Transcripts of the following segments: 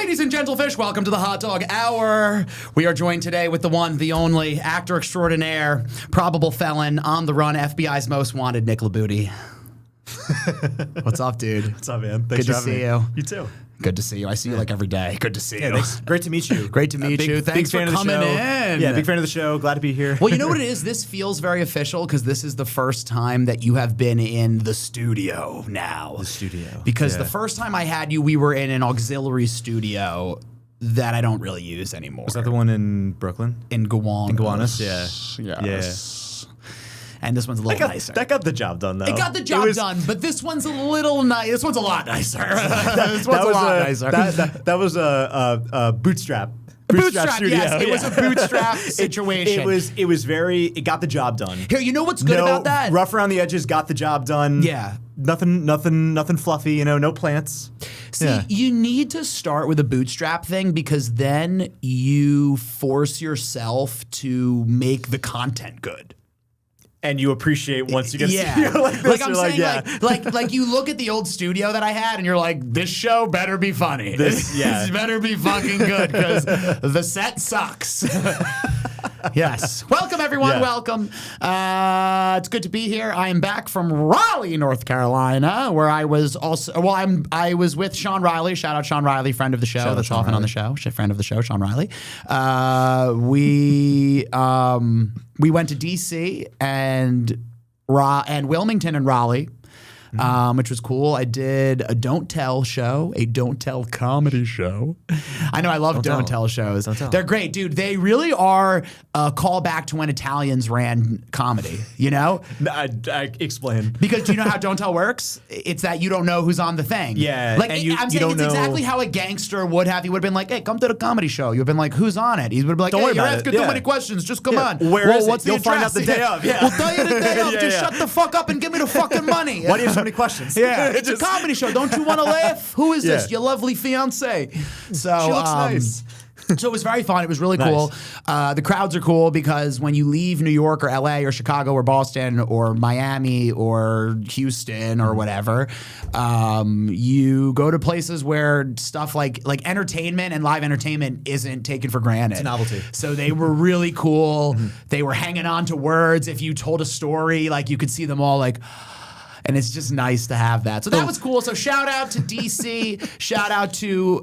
Ladies and gentlefish, welcome to the Hot Dog Hour. We are joined today with the one, the only, actor extraordinaire, probable felon, on the run, FBI's most wanted, Nick Libutti. What's up, dude? What's up, man? Thanks Good for to see having me. you. You too. Good to see you. I see you like every day. Good to see you. Thanks. Great to meet you. Great to meet you. Thanks for coming in. Yeah, big fan of the show. Glad to be here. Well, you know what it is? This feels very official because this is the first time that you have been in the studio now. The studio. Because the first time I had you, we were in an auxiliary studio that I don't really use anymore. Was that the one in Brooklyn? In Gowanus. In Gowanus, yeah. Yes. And this one's a little nicer. That got the job done, though. It got the job done, but this one's a little nice. This one's a lot nicer. This one's a lot nicer. That was a bootstrap. Bootstrap studio. yes. It was a bootstrap situation. It got the job done. Here, you know what's good about that? Rough around the edges, got the job done. Yeah. Nothing fluffy, no plants. See, you need to start with a bootstrap thing because then you force yourself to make the content good. And you appreciate once you get a studio like this. Like I'm saying, like you look at the old studio that I had, and you're like, this show better be funny. This better be fucking good because the set sucks. Yes. Welcome, everyone. Yeah. Welcome. It's good to be here. I am back from Raleigh, North Carolina, where I was also. Well, I was with Sean Riley. Shout out Sean Riley, friend of the show. That's often on the show. Friend of the show, Sean Riley. We went to DC and Wilmington and Raleigh. Which was cool. I did a Don't Tell show, a Don't Tell comedy show. I know I love Don't Tell shows. They're great, dude. They really are a callback to when Italians ran comedy, you know? I explain. Because do you know how Don't Tell works? It's that you don't know who's on the thing. Yeah. Like, I'm saying it's exactly how a gangster would have. He would have been like, hey, come to the comedy show. You would have been like, who's on it? He would have been like, hey, you're asking too many questions. Just come on. What's the address? You'll find out the day of. Yeah. We'll tell you the day of. Just shut the fuck up and give me the fucking money. Why do you have so many questions? Yeah, it's a comedy show. Don't you want to laugh? Who is this? Your lovely fiance. So she looks nice. So it was very fun. It was really cool. The crowds are cool because when you leave New York or LA or Chicago or Boston or Miami or Houston or whatever, you go to places where stuff like entertainment and live entertainment isn't taken for granted. It's a novelty. So they were really cool. They were hanging on to words. If you told a story, like you could see them all like... And it's just nice to have that. So that was cool. So shout out to DC. Shout out to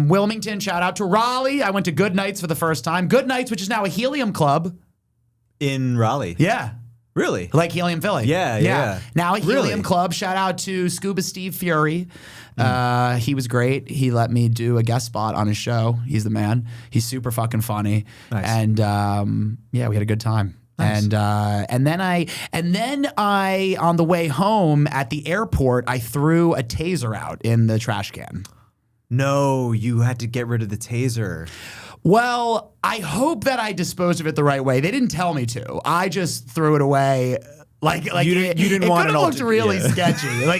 Wilmington. Shout out to Raleigh. I went to Good Nights for the first time. Good Nights, which is now a Helium Club. In Raleigh? Yeah. Really? Like Helium Philly. Yeah. Now a Helium Club. Shout out to Scuba Steve Fury. He was great. He let me do a guest spot on his show. He's the man. He's super fucking funny. Nice. And we had a good time. Nice. And then I on the way home at the airport I threw a taser out in the trash can. No, you had to get rid of the taser. Well, I hope that I disposed of it the right way. They didn't tell me to. I just threw it away. Like you didn't want it. It looked really sketchy. I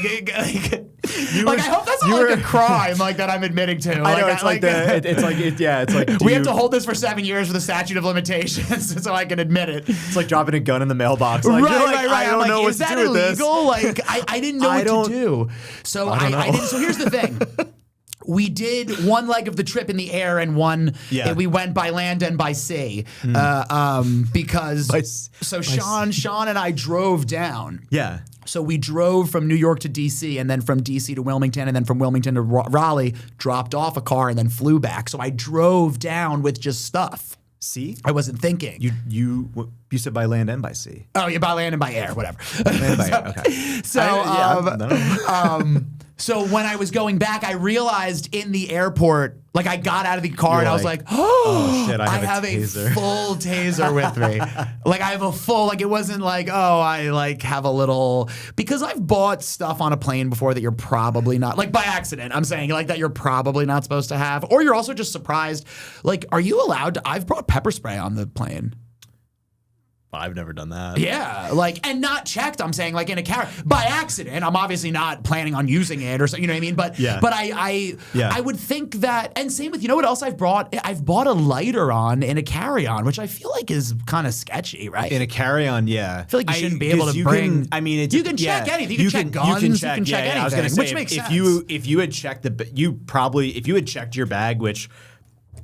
hope that's not like a crime like that I'm admitting to. I know it's like we have to hold this for 7 years for the statute of limitations so I can admit it. It's like dropping a gun in the mailbox. Like, right. I don't know what to do with this. Is that illegal? Like I didn't know what to do. So I didn't. So here's the thing. We did one leg of the trip in the air and we went by land and by sea because Sean and I drove down. Yeah. So we drove from New York to DC and then from DC to Wilmington and then from Wilmington to Raleigh, dropped off a car and then flew back. So I drove down with just stuff. See? I wasn't thinking. You said by land and by sea. Oh, yeah, by land and by air, whatever. Land and by air, okay. So when I was going back, I realized in the airport, like I got out of the car and I was like, oh shit, I have a full taser with me. Like I have a full, like it wasn't like, oh, I like have a little, because I've bought stuff on a plane before that you're probably not, like by accident, I'm saying like that you're probably not supposed to have, or you're also just surprised. Like, are you allowed to, I've brought pepper spray on the plane. I've never done that. Yeah, like, and not checked. I'm saying, like, in a carry by accident. I'm obviously not planning on using it or so, you know what I mean? But I would think that, and same with, you know what else I've brought? I've bought a lighter on in a carry-on, which I feel like is kind of sketchy, right? In a carry-on, yeah. I feel like you shouldn't be able to bring. You can check anything. You can check guns. You can check anything. I was gonna say, which makes sense. If you had checked if you had checked your bag, which,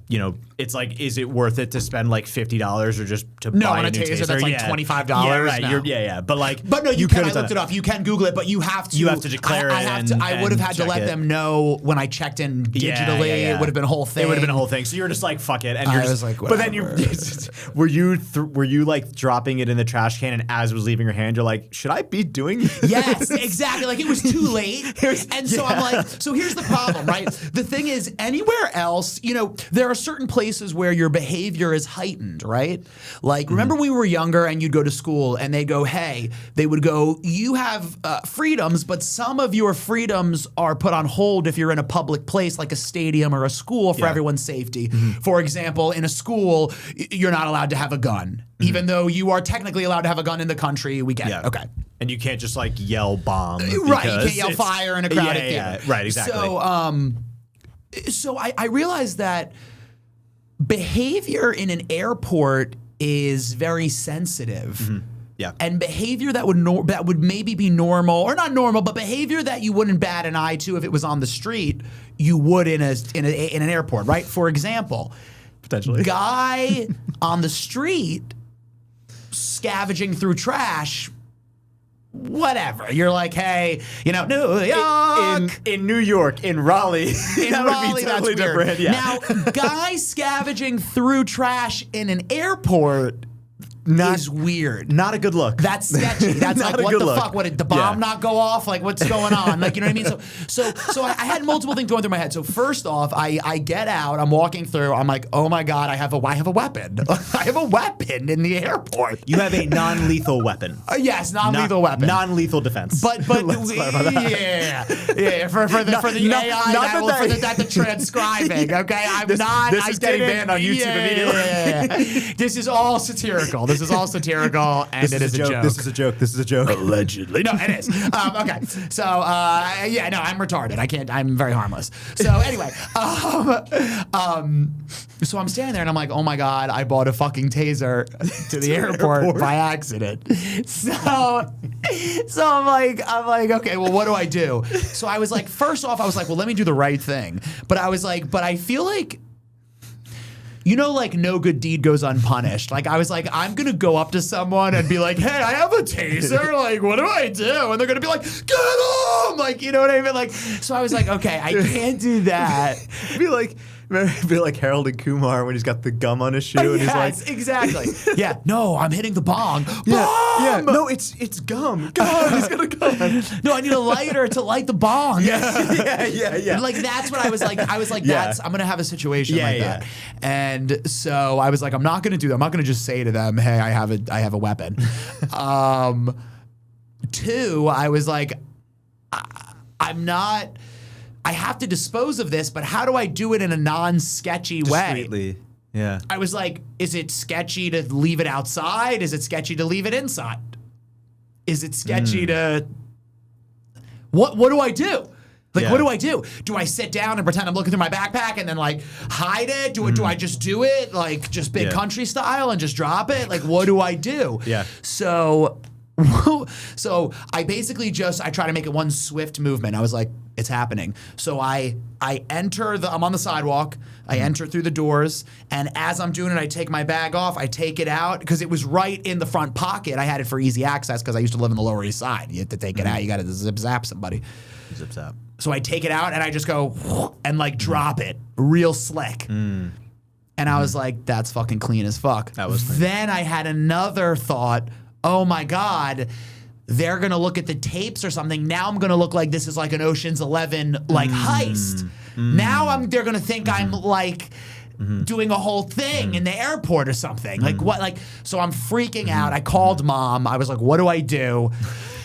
you know, it's like, is it worth it to spend like $50 or just to buy a new taser? That's like $25. Yeah, right. No. But no, you can. I looked it up. You can Google it, but you have to. You have to declare it. I would have had to let them know when I checked in digitally. It would have been a whole thing. It would have been a whole thing. So you're just like, fuck it. And I was like, whatever. But then were you like dropping it in the trash can, and as it was leaving your hand, you're like, should I be doing this? Yes, exactly. Like, it was too late. So I'm like, so here's the problem, right? The thing is, anywhere else, you know, there are certain places where your behavior is heightened, right? Like, remember we were younger and you'd go to school and they go, hey, they would go, you have freedoms, but some of your freedoms are put on hold if you're in a public place like a stadium or a school for everyone's safety. For example, in a school, you're not allowed to have a gun, even though you are technically allowed to have a gun in the country. We get it. Okay. And you can't just like yell bomb. Right, you can't yell fire in a crowded theater. Right, exactly. So I realized that behavior in an airport is very sensitive. Yeah. And behavior that would maybe be normal, or not normal, but behavior that you wouldn't bat an eye to if it was on the street, you would in an airport, right? For example, potentially, guy on the street scavenging through trash. Whatever. You're like, hey, you know, New York. In New York, in Raleigh. In Raleigh, that's weird. Different. Yeah. Now, guy scavenging through trash in an airport is weird. Not a good look. That's sketchy. That's like, what the fuck? What, did the bomb not go off? Like, what's going on? Like, you know what I mean? So I had multiple things going through my head. So first off, I get out, I'm walking through, I'm like, oh my God, I have a weapon. I have a weapon in the airport. You have a non-lethal weapon. Yes, non-lethal weapon. Non-lethal defense. But yeah, for the AI, that's the transcribing. Okay, This is getting banned on YouTube immediately. Yeah. This is all satirical. This is all satirical, and it is a joke. This is a joke. This is a joke. Allegedly. No, it is. Okay. So, yeah, no, I'm retarded. I'm very harmless. So, anyway. So I'm standing there, and I'm like, oh, my God, I bought a fucking taser to the airport by accident. So I'm like, okay, well, what do I do? So I was like, first off, I was like, well, let me do the right thing. But I was like, but I feel like, you know, like, no good deed goes unpunished. Like, I was like, I'm going to go up to someone and be like, hey, I have a taser. Like, what do I do? And they're going to be like, get him! Like, you know what I mean? Like, so I was like, okay, I can't do that. Be like Harold and Kumar when he's got the gum on his shoe and he's like, exactly. Yeah, no, I'm hitting the bong. Yeah, no, it's gum. Gum, he's gonna gum. No, I need a lighter to light the bong. Yeah. Like, that's what I was like. I'm gonna have a situation like that. And so I was like, I'm not gonna do that. I'm not gonna just say to them, hey, I have a weapon. Two, I was like, I have to dispose of this, but how do I do it in a non-sketchy way? Discreetly. Yeah. I was like, is it sketchy to leave it outside? Is it sketchy to leave it inside? Is it sketchy to... What do I do? Like, what do I do? Do I sit down and pretend I'm looking through my backpack and then, like, hide it? Do I just do it, like, just big country style and just drop it? Like, what do I do? Yeah. So I basically I try to make it one swift movement. I was like, it's happening. So I'm on the sidewalk, I enter through the doors, and as I'm doing it, I take my bag off, I take it out, because it was right in the front pocket. I had it for easy access because I used to live in the Lower East Side. You have to take it out, you gotta zip-zap somebody. Zip-zap. So I take it out, and I just go, and like drop it, real slick. And I was like, that's fucking clean as fuck. That was clean. Then I had another thought, oh my God, they're gonna look at the tapes or something. Now I'm gonna look like this is like an Ocean's 11 like heist. Now they're gonna think I'm like doing a whole thing in the airport or something. Like what? Like, so I'm freaking out. I called mom. I was like, what do I do?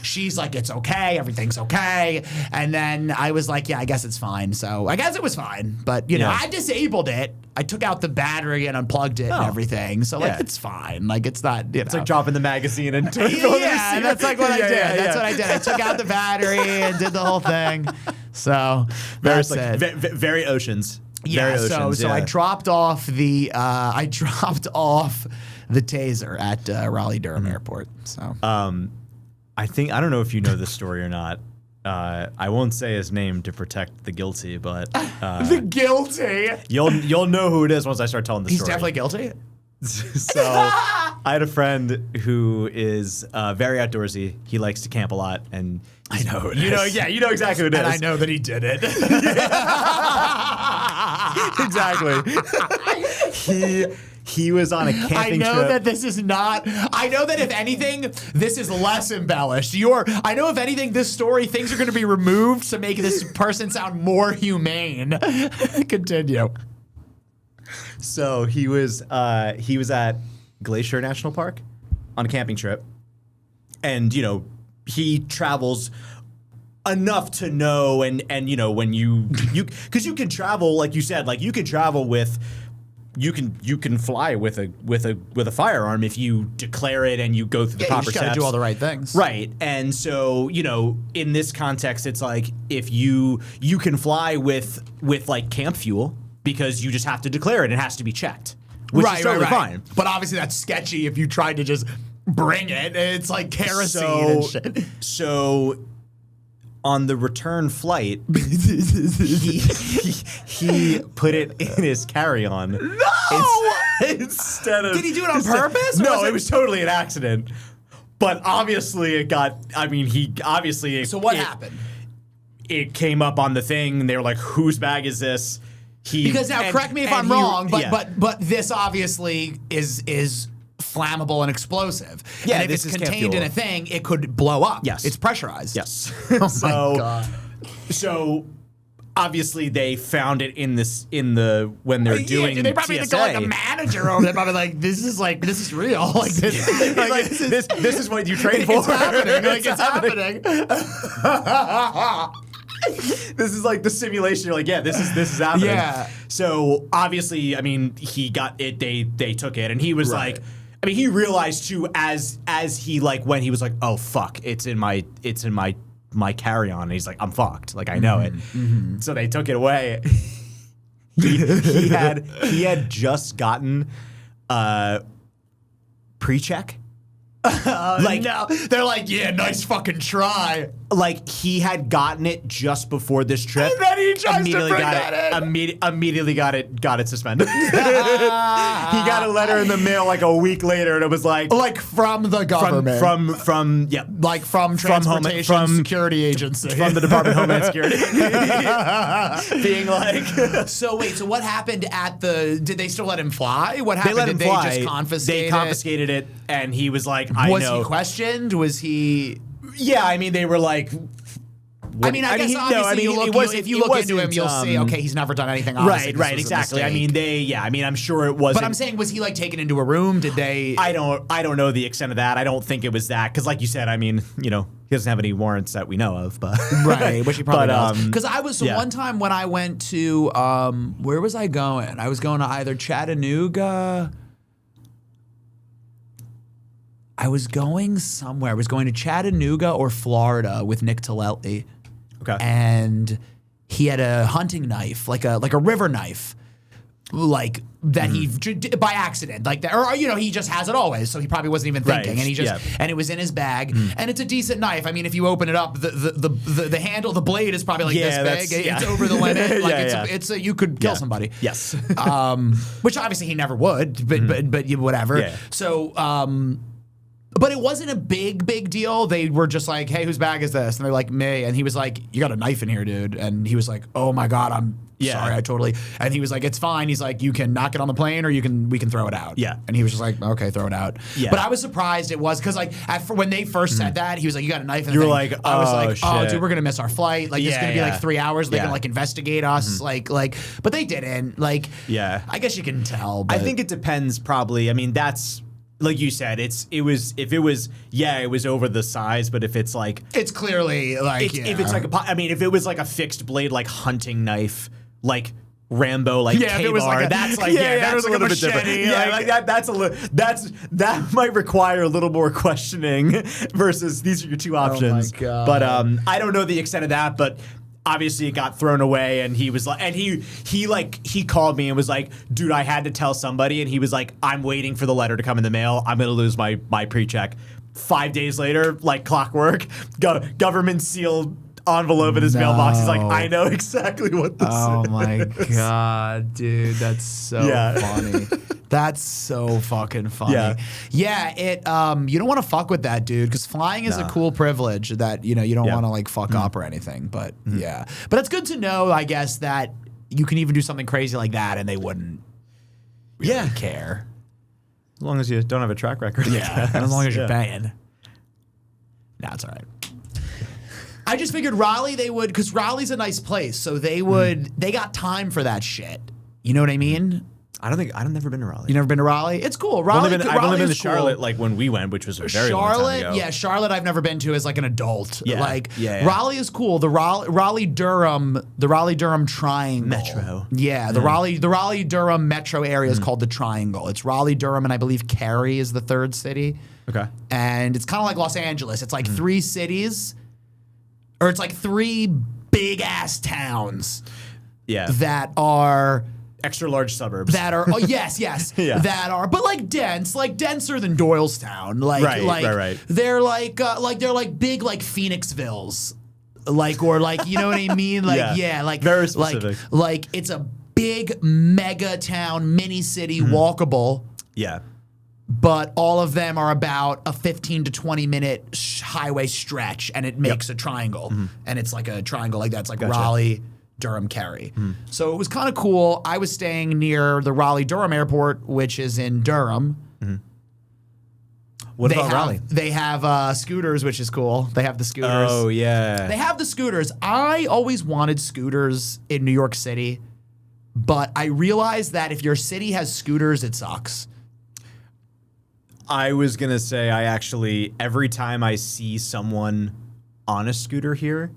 She's like, it's okay. Everything's okay. And then I was like, yeah, I guess it's fine. So I guess it was fine. But, you know, I disabled it. I took out the battery and unplugged it and everything. So, like, it's fine. Like, it's not, you know. It's like dropping the magazine and turning yeah, that's like what I did. That's what I did. I took out the battery and did the whole thing. So, that's it. Very Oceans. Yeah, very Oceans, so I dropped off the taser at Raleigh Durham Airport. So I don't know if you know this story or not. I won't say his name to protect the guilty, but the guilty. You'll know who it is once I start telling the story. He's definitely guilty. So I had a friend who is very outdoorsy. He likes to camp a lot, and I know who it is. You know exactly who it is. And I know that he did it. Exactly. He was on a camping trip. I know that this is not. I know that if anything, this is less embellished. I know if anything, this story, things are going to be removed to make this person sound more humane. Continue. So he was at Glacier National Park on a camping trip, and you know he travels enough to know, and you know when you because you can travel, like you said, like you can travel with. You can fly with a firearm if you declare it and you go through the proper steps. You just gotta do all the right things. Right. And so, you know, in this context, it's like if you can fly with like camp fuel because you just have to declare it. It has to be checked. Which is totally fine. But obviously that's sketchy if you tried to just bring it. It's like kerosene and shit. So on the return flight, he put it in his carry-on. No! Instead of, did he do it on purpose? No, it was totally an accident. But obviously it got. I mean, So what happened? It came up on the thing, and they were like, "Whose bag is this?" Because now, correct me if I'm wrong, but this obviously is flammable and explosive. Yeah, and if it's contained in a thing, it could blow up. Yes. It's pressurized. Yes. Oh my God. So obviously they found it when they're doing they probably TSA. Go like a manager over there, probably like this is real. Like this is what you train for. It's happening. Like it's happening. This is like the simulation. You're like, yeah, this is happening. Yeah. So obviously, I mean, he got it. They took it, and he was like, I mean, he realized too as he like when he was like, oh fuck, it's in my carry-on, and he's like, I'm fucked. Like I know it. Mm-hmm. So they took it away. he had just gotten pre-check. Like no, they're like, yeah, nice fucking try. Like he had gotten it just before this trip. And then he tries to bring that in. Immediately got it suspended. He got a letter in the mail like a week later, and it was like from the government, from Transportation Security Agency, from the Department of Homeland Security, being like. So wait, so what happened at the? Did they still let him fly? What happened? They let him fly. They just confiscated. They confiscated it, and he was like, Was he questioned? Was he? Yeah, I mean, they were like. I mean, I guess obviously if you look into him, you'll see. Okay, he's never done anything. Right, exactly. I mean, I'm sure it wasn't. But I'm saying, was he like taken into a room? Did they? I don't know the extent of that. I don't think it was that because, like you said, I mean, you know, he doesn't have any warrants that we know of, but right, which he probably does. Because I was one time when I went to where was I going? I was going to either Chattanooga. I was going somewhere. I was going to Chattanooga or Florida with Nick Tillelli. Okay. And he had a hunting knife, like a river knife, like that he by accident, like that, or you know, he just has it always, so he probably wasn't even thinking, and he just and it was in his bag, and it's a decent knife. I mean, if you open it up, the handle, the blade is probably like this big. It's over the limit. Like it's you could kill somebody. Yes. Which obviously he never would, but whatever. Yeah. So. But it wasn't a big deal. They were just like, hey, whose bag is this? And they're like, me. And he was like, you got a knife in here, dude. And he was like, oh my God, I'm sorry, I totally. And he was like, it's fine. He's like, you can knock it on the plane or we can throw it out. Yeah. And he was just like, okay, throw it out. Yeah. But I was surprised it was because like when they first said that, he was like, you got a knife in the thing. Like, I was like, shit. oh, dude, we're going to miss our flight. Like, it's going to be like 3 hours. They can like investigate us. Like, but they didn't. Like, I guess you can tell. But I think it depends probably. I mean, that's, like you said, it was over the size, but if it's like, it's clearly like, if it's like if it was like a fixed blade, like hunting knife, like Rambo, like if it was like that's like that's a little bit different. That might require a little more questioning versus these are your two options. Oh my God. But I don't know the extent of that, but obviously it got thrown away, and he was like, and he called me and was like, dude, I had to tell somebody, and he was like, I'm waiting for the letter to come in the mail. I'm gonna lose my pre-check. 5 days later, like clockwork, government sealed envelope in his mailbox. He's like, I know exactly what this is. Oh my God, dude, that's so funny. That's so fucking funny. Yeah, it you don't want to fuck with that, dude, because flying is a cool privilege that you don't want to like fuck up or anything. But but it's good to know, I guess, that you can even do something crazy like that and they wouldn't really care. As long as you don't have a track record. Yeah, as long as you're paying. Nah, it's all right. I just figured Raleigh they would, because Raleigh's a nice place, so they got time for that shit. You know what I mean? I've never been to Raleigh. You never been to Raleigh? It's cool. Raleigh, I've only been to Charlotte like when we went, which was a very long time ago. Yeah, Charlotte I've never been to as like an adult. Yeah. Raleigh is cool. The Raleigh-Durham Triangle. Metro. Yeah, the Raleigh-Durham metro area is called the Triangle. It's Raleigh, Durham, and I believe Cary is the third city. Okay. And it's kind of like Los Angeles. It's like 3 cities, or it's like 3 big-ass towns that are extra large suburbs that are that are but like denser than Doylestown, right. They're like big like Phoenixvilles, like, or like, you know what I mean, like like very specific, like it's a big mega town, mini city, walkable, but all of them are about a 15 to 20 minute highway stretch, and it makes a triangle, and it's like a triangle like that. It's like Raleigh, Durham, Cary. So it was kind of cool. I was staying near the Raleigh-Durham airport, which is in Durham. What about Raleigh? They have scooters, which is cool. They have the scooters. Oh, yeah. They have the scooters. I always wanted scooters in New York City, but I realized that if your city has scooters, it sucks. I was going to say, I actually, every time I see someone on a scooter here,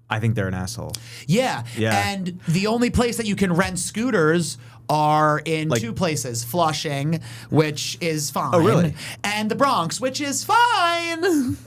I think they're an asshole. Yeah. And the only place that you can rent scooters are in 2 places. Flushing, which is fine. Oh, really? And the Bronx, which is fine.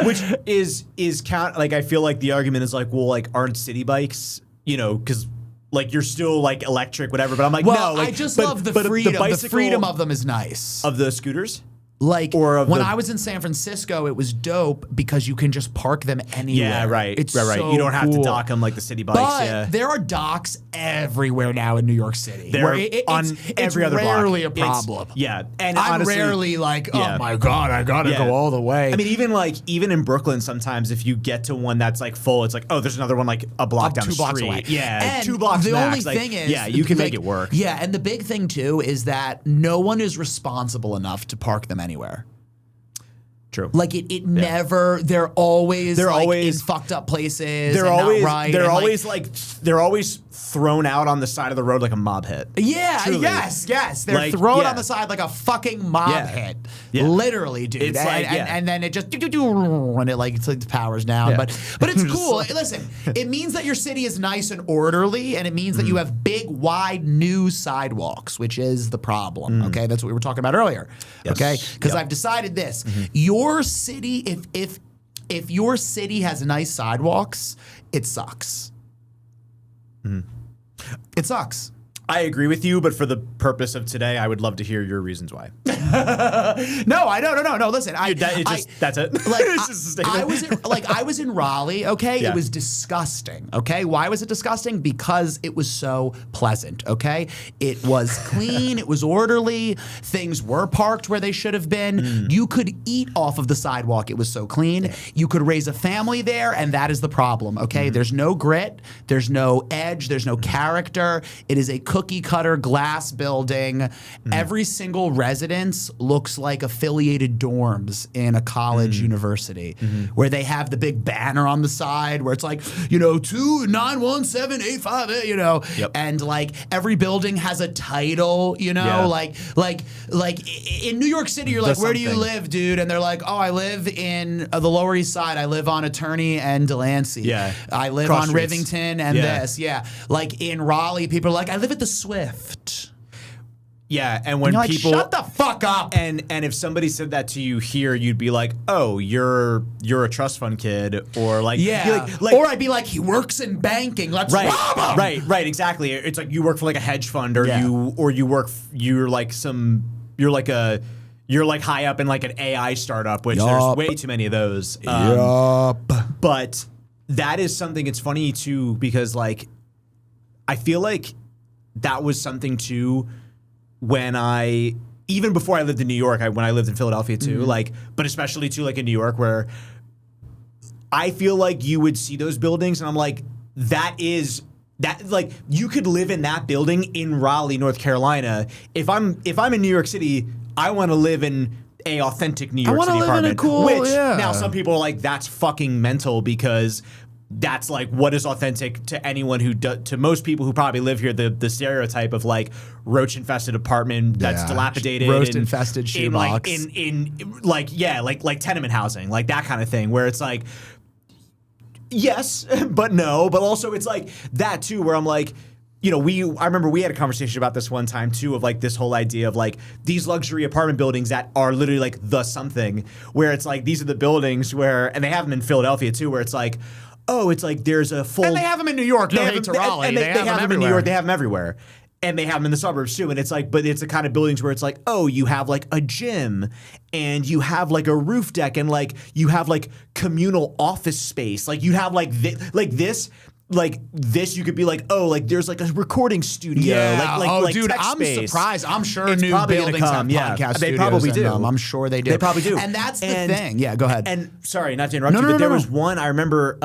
Which is count, like, I feel like the argument is like, well, like, aren't city bikes, because like you're still like electric, whatever. But I'm like, no. Like, I just love the freedom. The freedom of them is nice. Of the scooters? Like, when I was in San Francisco, it was dope because you can just park them anywhere. Yeah, right. It's right. So you don't have cool. to dock them like the city bikes. But there are docks everywhere now in New York City. It's rarely block. a problem. And I'm honestly, rarely like, oh my God, I gotta go all the way. I mean, even in Brooklyn, sometimes if you get to one that's like full, it's like, oh, there's another one like a block down 2 the blocks street. away. Yeah, and 2 blocks the max. only thing is, you can make it work. Yeah, and the big thing too is that no one is responsible enough to park them anywhere. True. Like they're always in fucked up places. They're always thrown out on the side of the road like a mob hit. Yeah, Truly. yes. They're thrown on the side like a fucking mob hit. Yeah. Literally, dude. It's and then it just and it like the power's down. Yeah. But it's cool. Listen, it means that your city is nice and orderly, and it means that you have big, wide, new sidewalks, which is the problem. Okay, that's what we were talking about earlier. Yes. Okay, because I've decided this: your city, if your city has nice sidewalks, it sucks. It sucks. I agree with you, but for the purpose of today, I would love to hear your reasons why. No, I don't. No. Listen, that's it. Like, It's just a statement. I was in Raleigh. Okay, Yeah. it was disgusting. Okay, why was it disgusting? Because it was so pleasant. Okay, it was clean. It was orderly. Things were parked where they should have been. You could eat off of the sidewalk. It was so clean. You could raise a family there, and that is the problem. Okay, there's no grit. There's no edge. There's no character. It is a cookie cutter glass building. Every single residence looks like affiliated dorms in a college university where they have the big banner on the side where it's like, 2917858, and like every building has a title, like in New York City, you're like, where do you live, dude? And they're like, oh, I live in the Lower East Side. I live on Attorney and Delancey. Yeah. I live Cross on streets. Rivington and this. Yeah. Like in Raleigh, people are like, I live at the Swift. Yeah, and when You're like, people shut the fuck up. and if somebody said that to you here, you'd be like, "Oh, you're a trust fund kid," or like, Yeah. Or I'd be like, he works in banking. Let's rob him. right, exactly. It's like you work for like a hedge fund, or Yeah. you're high up in like an AI startup, which there's way too many of those. But that is something. It's funny too because like I feel like that was something too. When even before I lived in New York, when I lived in Philadelphia too, but especially too, like in New York, where I feel like you would see those buildings, and I'm like, like you could live in that building in Raleigh, North Carolina. If I'm in New York City, I want to live in a authentic New York City apartment. In a cool, now some people are like, that's fucking mental because. That's like what is authentic to anyone to most people who probably live here. The stereotype of like roach infested apartment that's dilapidated, roast infested shoebox, like tenement housing, like that kind of thing, where it's like yes, but no, but also it's like that too, where I'm like. I remember we had a conversation about this one time too, of like this whole idea of like these luxury apartment buildings that are literally like the something, where it's like these are the buildings and they have them in Philadelphia too, where it's like, oh, it's like there's a full. And they have them in New York. No hate to Raleigh. They have them in New York. They have them everywhere. And they have them in the suburbs too. And it's like, but it's the kind of buildings where it's like, oh, you have like a gym and you have like a roof deck and like you have like communal office space. Like you have like this. Like this, you could be like, oh, like there's like a recording studio. Yeah. Dude, tech I'm space. Surprised. I'm sure it's new buildings have podcast they studios probably do. I'm sure they do. They probably do. And that's the thing. Yeah, go ahead. And sorry, not to interrupt you, but there was one I remember.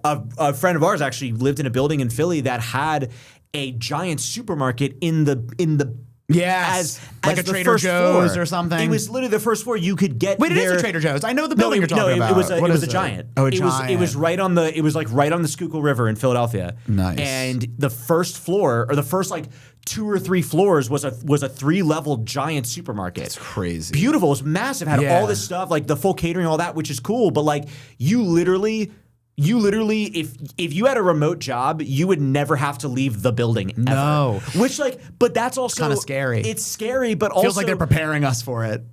A friend of ours actually lived in a building in Philly that had a giant supermarket in the. Yes, like a Trader Joe's or something. It was literally the first floor. You could get. Wait, it is a Trader Joe's. I know the building you're talking about. It was a giant. Oh, a giant. It was right on the. It was like right on the Schuylkill River in Philadelphia. Nice. And the first floor, or the first like 2 or 3 floors, was a 3-level giant supermarket. It's crazy. Beautiful. It was massive. Had all this stuff, like the full catering, all that, which is cool. But like you literally, if you had a remote job, you would never have to leave the building ever. No. Which but that's also kind of scary. It's scary, but also feels like they're preparing us for it.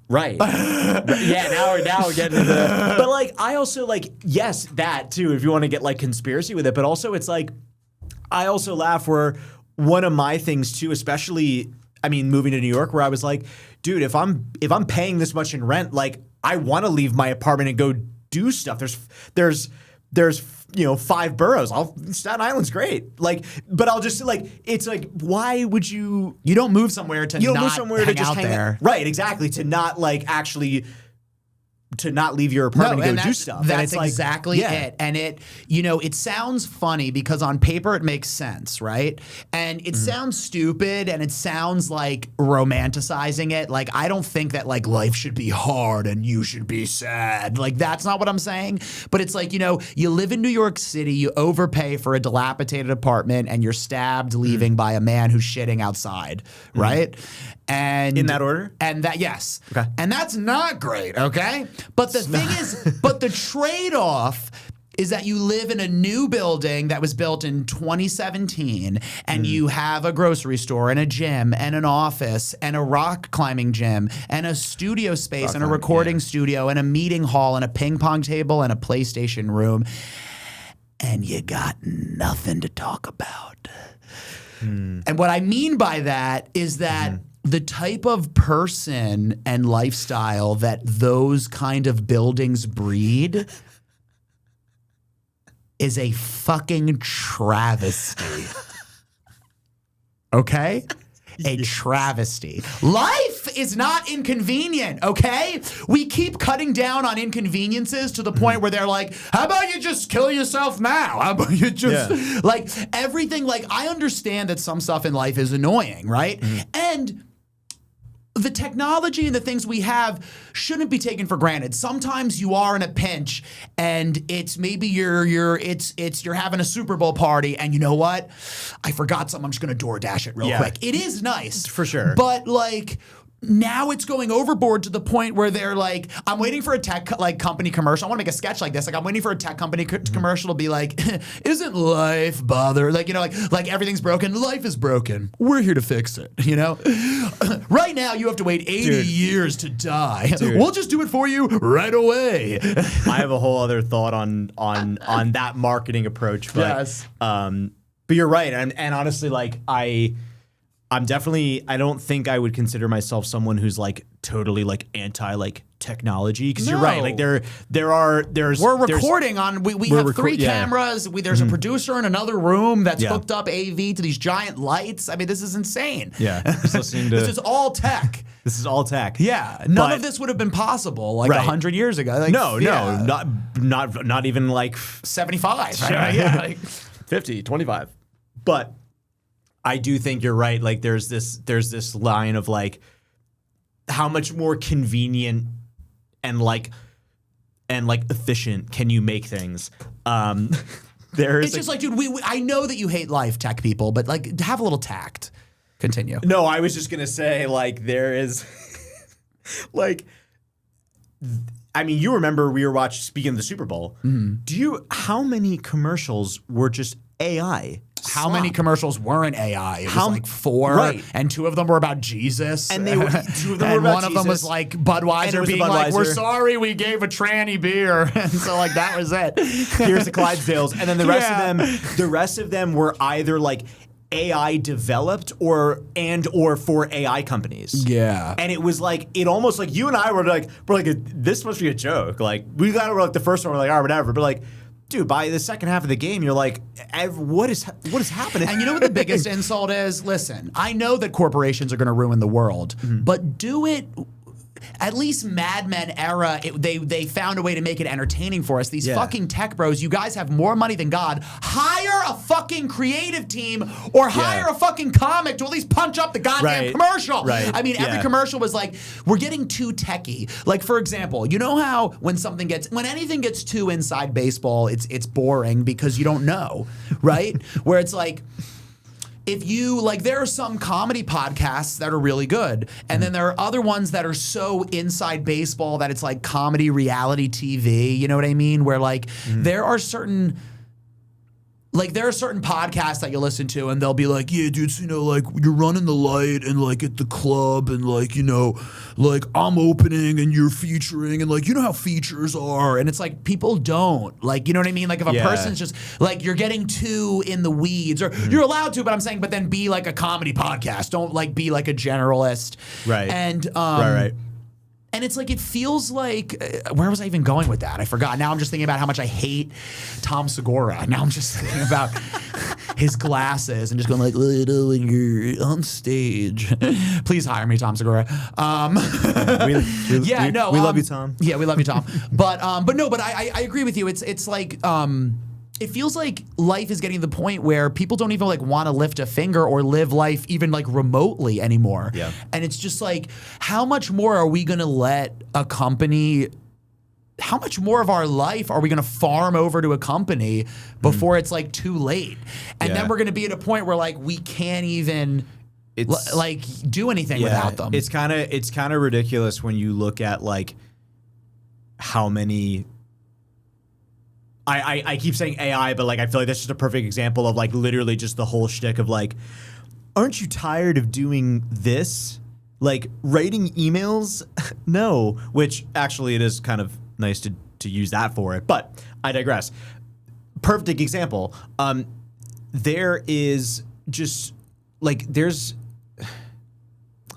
Right. Yeah, now we're getting into the. But like I also like, yes, that too, if you want to get like conspiracy with it, but also it's like I also laugh where one of my things too, especially moving to New York, where I was like, dude, if I'm paying this much in rent, like I want to leave my apartment and go do stuff. There's 5 boroughs. Staten Island's great. Like, but I'll just like it's like why would you? You don't move somewhere to not hang out there. Right, exactly. To not like actually. To not leave your apartment and go do stuff. That's exactly it. And it sounds funny because on paper it makes sense, right? And it sounds stupid and it sounds like romanticizing it. Like, I don't think that like life should be hard and you should be sad. Like, that's not what I'm saying. But it's like, you live in New York City, you overpay for a dilapidated apartment and you're stabbed leaving by a man who's shitting outside, right? And in that order? And that, yes. Okay. And that's not great, okay? But the thing is, but the trade-off is that you live in a new building that was built in 2017 and you have a grocery store and a gym and an office and a rock climbing gym and a studio space and a recording studio and a meeting hall and a ping pong table and a PlayStation room. And you got nothing to talk about. And what I mean by that is that the type of person and lifestyle that those kind of buildings breed is a fucking travesty. Okay? A travesty. Life is not inconvenient, okay? We keep cutting down on inconveniences to the point where they're like, how about you just kill yourself now? How about you just, like, everything, like, I understand that some stuff in life is annoying, right? And the technology and the things we have shouldn't be taken for granted. Sometimes you are in a pinch and it's maybe you're having a Super Bowl party and you know what? I forgot something. I'm just going to DoorDash it real quick. It is nice. For sure. But like now it's going overboard to the point where they're like, I'm waiting for a tech company commercial. I want to make a sketch like this. Like I'm waiting for a tech company commercial to be like, isn't life bother? Like, you know, like everything's broken. Life is broken. We're here to fix it. You know, right now you have to wait 80 years to die. We'll just do it for you right away. I have a whole other thought on that marketing approach. But, but you're right. And honestly, like I'm definitely, I don't think I would consider myself someone who's like totally like anti like technology because you're right. Like we're recording on, we have 3 cameras. There's a producer in another room that's hooked up AV to these giant lights. I mean, this is insane. Yeah. Just listening to, this is all tech. This is all tech. Yeah. None of this would have been possible like 100 years ago. Like, no, not even like 75. Sure. Right? Yeah. Like 50, 25. But I do think you're right. Like there's this line of like how much more convenient and like efficient can you make things? It's just like, dude, I know that you hate life, tech people, but like have a little tact. Continue. No, I was just gonna say like there is like I mean, you remember we were speaking of the Super Bowl. How many commercials were just AI? How many commercials weren't AI? It was like 4, and 2 of them were about Jesus. And they were 2 of them were about one Jesus. of them was like Budweiser being like, "We're sorry, we gave a tranny beer," and so like that was it. Here's the Clydesdales, and then the rest of them were either like AI developed or for AI companies. Yeah. And it was like, it almost like you and I were like, this must be a joke. Like we're like the first one, we're like, all right, whatever. But like, dude, by the second half of the game, you're like, what is happening? And you know what the biggest insult is? Listen, I know that corporations are going to ruin the world, but do it. At least Mad Men era, they found a way to make it entertaining for us. These fucking tech bros, you guys have more money than God. Hire a fucking creative team or hire a fucking comic to at least punch up the goddamn commercial. Right. I mean, every commercial was like, we're getting too techie. Like, for example, you know how when anything gets too inside baseball, it's boring because you don't know, right? Where it's like, if you, like, there are some comedy podcasts that are really good, and then there are other ones that are so inside baseball that it's like comedy reality TV, you know what I mean? Where, like, there are certain podcasts that you listen to and they'll be like, yeah, dude, so, you know, like you're running the light and like at the club and like, you know, like I'm opening and you're featuring and like, you know how features are. And it's like, people don't like, you know what I mean? Like if a person's just like, you're getting too in the weeds or you're allowed to, but I'm saying, but then be like a comedy podcast. Don't like be like a generalist. Right. And, right. And it's like, it feels like, where was I even going with that? I forgot. Now I'm just thinking about how much I hate Tom Segura. Now I'm just thinking about his glasses and just going like, you know, when you're on stage. Please hire me, Tom Segura. We love you, Tom. Yeah, we love you, Tom. But I agree with you. It's like, it feels like life is getting to the point where people don't even like want to lift a finger or live life even like remotely anymore. Yeah. And it's just like, how much more are we going to let a company, how much more of our life are we going to farm over to a company before it's like too late? And then we're going to be at a point where like we can't even like do anything without them. It's kind of ridiculous when you look at like how many. I keep saying AI, but like I feel like that's just a perfect example of like literally just the whole shtick of like, aren't you tired of doing this? Like writing emails? No. Which actually it is kind of nice to use that for it, but I digress. Perfect example. There is just like there's,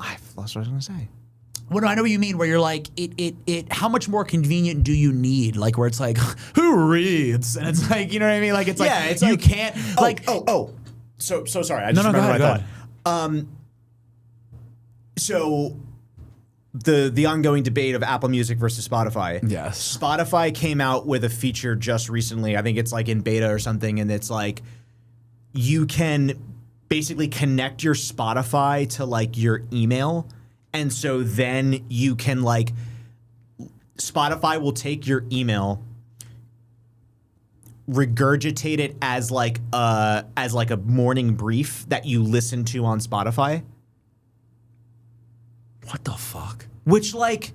I've lost what I was gonna say. Well, no, I know what you mean. Where you're like, how much more convenient do you need? Like, where it's like, who reads? And it's like, you know what I mean? Like, it's like, it's you like, can't. So sorry. I just remembered what I thought. So the ongoing debate of Apple Music versus Spotify. Yes. Spotify came out with a feature just recently. I think it's like in beta or something, and it's like you can basically connect your Spotify to like your email. And so then you can like, Spotify will take your email, regurgitate it as like a morning brief that you listen to on Spotify. What the fuck? Which like,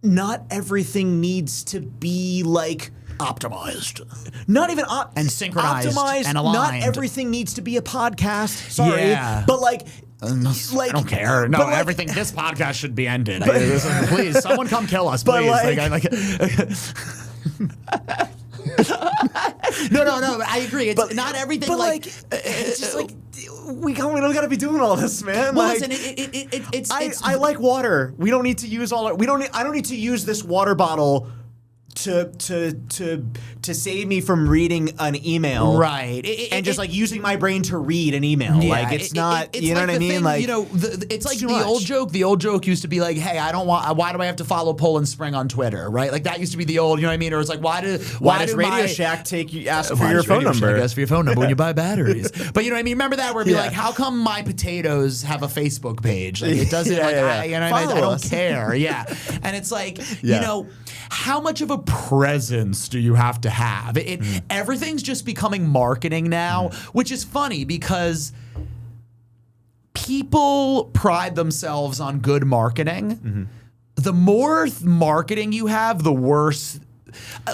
not everything needs to be like optimized. Not even and synchronized optimized, and aligned. Not everything needs to be a podcast. Sorry, yeah. But like I don't care. No, like, everything. This podcast should be ended. Please, someone come kill us, please. No. I agree. It's not everything. But like, it's just like we don't gotta be doing all this, man. Well, like, listen, I like water. We don't need to use all. I don't need to use this water bottle to save me from reading an email, right? And just like using my brain to read an email, like it's not. You know what I mean? Thing, like, you know, it's like the old joke. The old joke used to be like, "Hey, I don't want. Why do I have to follow Poland Spring on Twitter?" Right? Like that used to be the old. You know what I mean? Or it's like, why does Radio Shack ask for your phone number? Ask for your phone number when you buy batteries. But you know what I mean? Remember that? Where it'd be like, how come my potatoes have a Facebook page? Like it doesn't. You know what I mean? I don't care. Yeah, and it's like, you know. How much of a presence do you have to have? Everything's just becoming marketing now, which is funny because people pride themselves on good marketing. The more marketing you have, the worse.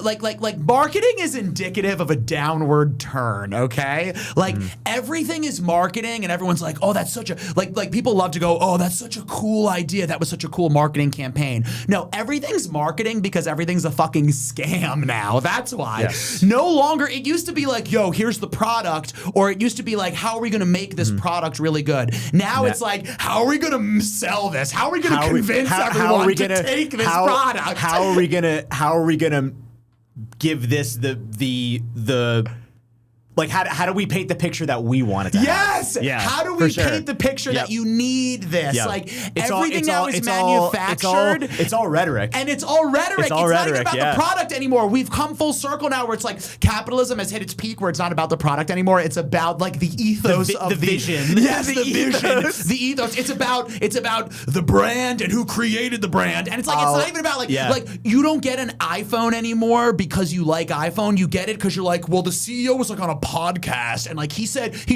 Like marketing is indicative of a downward turn, okay? Like everything is marketing and everyone's like, "Oh, that's such a like people love to go, "Oh, that's such a cool idea. That was such a cool marketing campaign." No, everything's marketing because everything's a fucking scam now. That's why. Yes. No longer it used to be like, "Yo, here's the product," or it used to be like, "How are we going to make this product really good?" Now it's like, "How are we going to sell this? How are we going to convince everyone to take this product?" How are we going to give this the like how do we paint the picture that we want it to have? Yes. Yeah, how do we paint the picture that you need this? Like everything now is manufactured. It's all rhetoric. And it's all rhetoric. It's not even about the product anymore. We've come full circle now where it's like capitalism has hit its peak where it's not about the product anymore. It's about like the ethos of the vision. Yes, the vision. The ethos. It's about the brand and who created the brand. And it's like it's not even about like you don't get an iPhone anymore because you like iPhone. You get it because you're like, well, the CEO was like on a podcast and like he